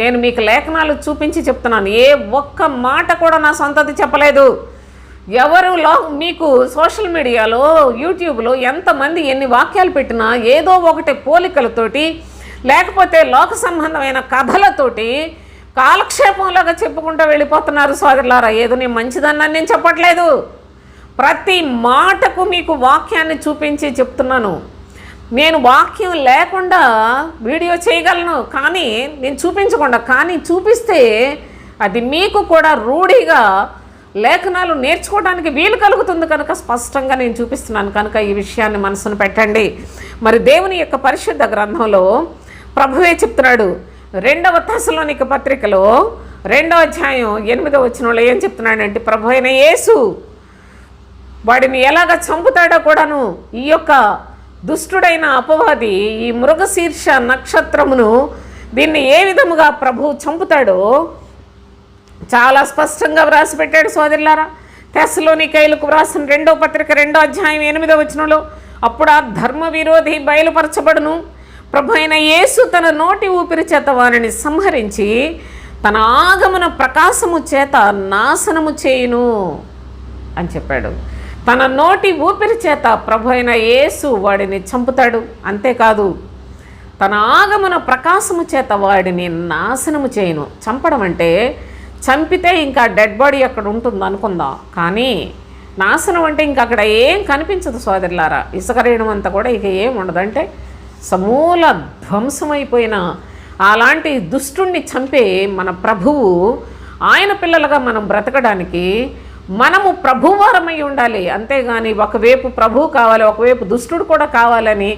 నేను మీకు లేఖనాలు చూపించి చెప్తున్నాను. ఏ ఒక్క మాట కూడా నా సొంతది చెప్పలేదు. ఎవరు మీకు సోషల్ మీడియాలో, యూట్యూబ్లో ఎంతమంది ఎన్ని వాక్యాలు పెట్టినా ఏదో ఒకటి పోలికలతోటి, లేకపోతే లోక సంబంధమైన కథలతోటి కాలక్షేపంలాగా చెప్పుకుంటూ వెళ్ళిపోతున్నారు సోదరులారా. ఏదో నేను మంచిదన్నాను నేను చెప్పట్లేదు. ప్రతి మాటకు మీకు వాక్యాన్ని చూపించి చెప్తున్నాను. నేను వాక్యం లేకుండా వీడియో చేయగలను, కానీ నేను చూపించకుండా, కానీ చూపిస్తే అది మీకు కూడా రూఢిగా లేఖనాలు నేర్చుకోవడానికి వీలు కలుగుతుంది కనుక స్పష్టంగా నేను చూపిస్తున్నాను. కనుక ఈ విషయాన్ని మనసును పెట్టండి. మరి దేవుని యొక్క పరిశుద్ధ గ్రంథంలో ప్రభువే చెప్తున్నాడు. 2వ తెస్సలోనిక పత్రికలో 2వ అధ్యాయం 8వ వచనంలో ఏం చెప్తున్నాడంటే, ప్రభు అయిన యేసు వాడిని ఎలాగ చంపుతాడో కూడాను, ఈ యొక్క దుష్టుడైన అపవాది ఈ మృగశీర్ష నక్షత్రమును దీన్ని ఏ విధముగా ప్రభు చంపుతాడో చాలా స్పష్టంగా వ్రాసి పెట్టాడు సోదరులారా. తెస్సలోనికైలకు వ్రాసిన 2వ పత్రిక 2వ అధ్యాయం 8వ వచనంలో, అప్పుడు ఆ ధర్మ విరోధి బయలుపరచబడును, ప్రభు అయిన యేసు తన నోటి ఊపిరి చేత వారిని సంహరించి తన ఆగమన ప్రకాశము చేత నాశనము చేయును అని చెప్పాడు. తన నోటి ఊపిరి చేత ప్రభు అయిన యేసు వాడిని చంపుతాడు. అంతేకాదు తన ఆగమన ప్రకాశము చేత వాడిని నాశనము చేయును. చంపడం అంటే చంపితే ఇంకా డెడ్ బాడీ అక్కడ ఉంటుంది అనుకుందాం, కానీ నాశనం అంటే ఇంక అక్కడ ఏం కనిపించదు సోదరులారా. ఇసుక రేణం అంతా కూడా ఇక ఏం ఉండదంటే సమూల ధ్వంసమైపోయిన అలాంటి దుష్టుణ్ణి చంపే మన ప్రభువు, ఆయన పిల్లలుగా మనం బ్రతకడానికి మనము ప్రభువారమై ఉండాలి. అంతేగాని ఒకవైపు ప్రభువు కావాలి, ఒకవైపు దుష్టుడు కూడా కావాలని,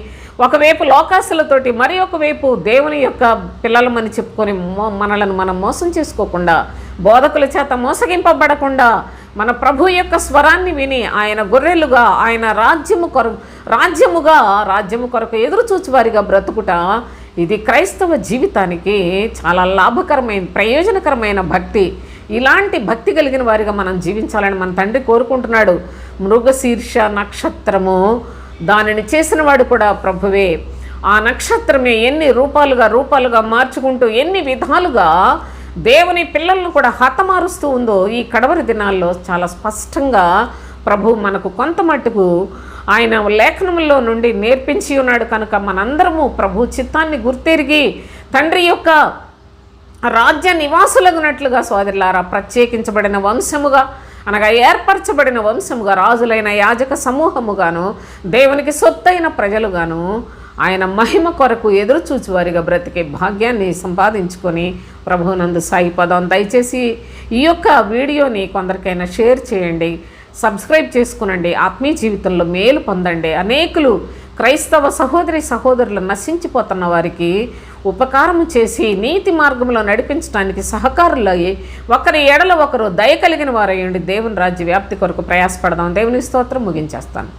ఒకవైపు లోకాసులతోటి మరి ఒకవైపు దేవుని యొక్క పిల్లలమని చెప్పుకొని మనలను మనం మోసం చేసుకోకుండా, బోధకుల చేత మోసగింపబడకుండా, మన ప్రభు యొక్క స్వరాన్ని విని ఆయన గొర్రెలుగా, ఆయన రాజ్యము కొరకు ఎదురు చూచువారిగా బ్రతుకుట, ఇది క్రైస్తవ జీవితానికి చాలా లాభకరమైన, ప్రయోజనకరమైన భక్తి. ఇలాంటి భక్తి కలిగిన వారిగా మనం జీవించాలని మన తండ్రి కోరుకుంటున్నాడు. మృగశీర్ష నక్షత్రము దానిని చేసిన వాడు కూడా ప్రభువే. ఆ నక్షత్రమే ఎన్ని రూపాలుగా మార్చుకుంటూ ఎన్ని విధాలుగా దేవుని పిల్లలను కూడా హతమారుస్తూ ఉందో ఈ కడవరి దినాల్లో చాలా స్పష్టంగా ప్రభు మనకు కొంత మట్టుకు ఆయన లేఖనములో నుండి నేర్పించి ఉన్నాడు. కనుక మనందరము ప్రభు చిత్తాన్ని గుర్తెరిగి తండ్రి యొక్క రాజ్య నివాసులగునట్లుగా సోదరులారా, ప్రత్యేకించబడిన వంశముగా అనగా ఏర్పరచబడిన వంశముగా, రాజులైన యాజక సమూహముగాను, దేవునికి సొత్తైన ప్రజలుగాను, ఆయన మహిమ కొరకు ఎదురు చూచువారిగా బ్రతికే భాగ్యాన్ని సంపాదించుకొని ప్రభువునందు సాయిపదం. దయచేసి ఈ యొక్క వీడియోని కొందరికైనా షేర్ చేయండి. సబ్స్క్రైబ్ చేసుకునండి. ఆత్మీయ జీవితంలో మేలు పొందండి. అనేకులు క్రైస్తవ సహోదరి సహోదరులు నశించిపోతున్న వారికి ఉపకారము చేసి నీతి మార్గంలో నడిపించడానికి సహకారులయ్యి ఒకరి ఎడల ఒకరు దయ కలిగిన వారయ్యండి దేవుని రాజ్య వ్యాప్తి కొరకు ప్రయాసపడదాం. దేవుని స్తోత్రం. ముగించేస్తాను.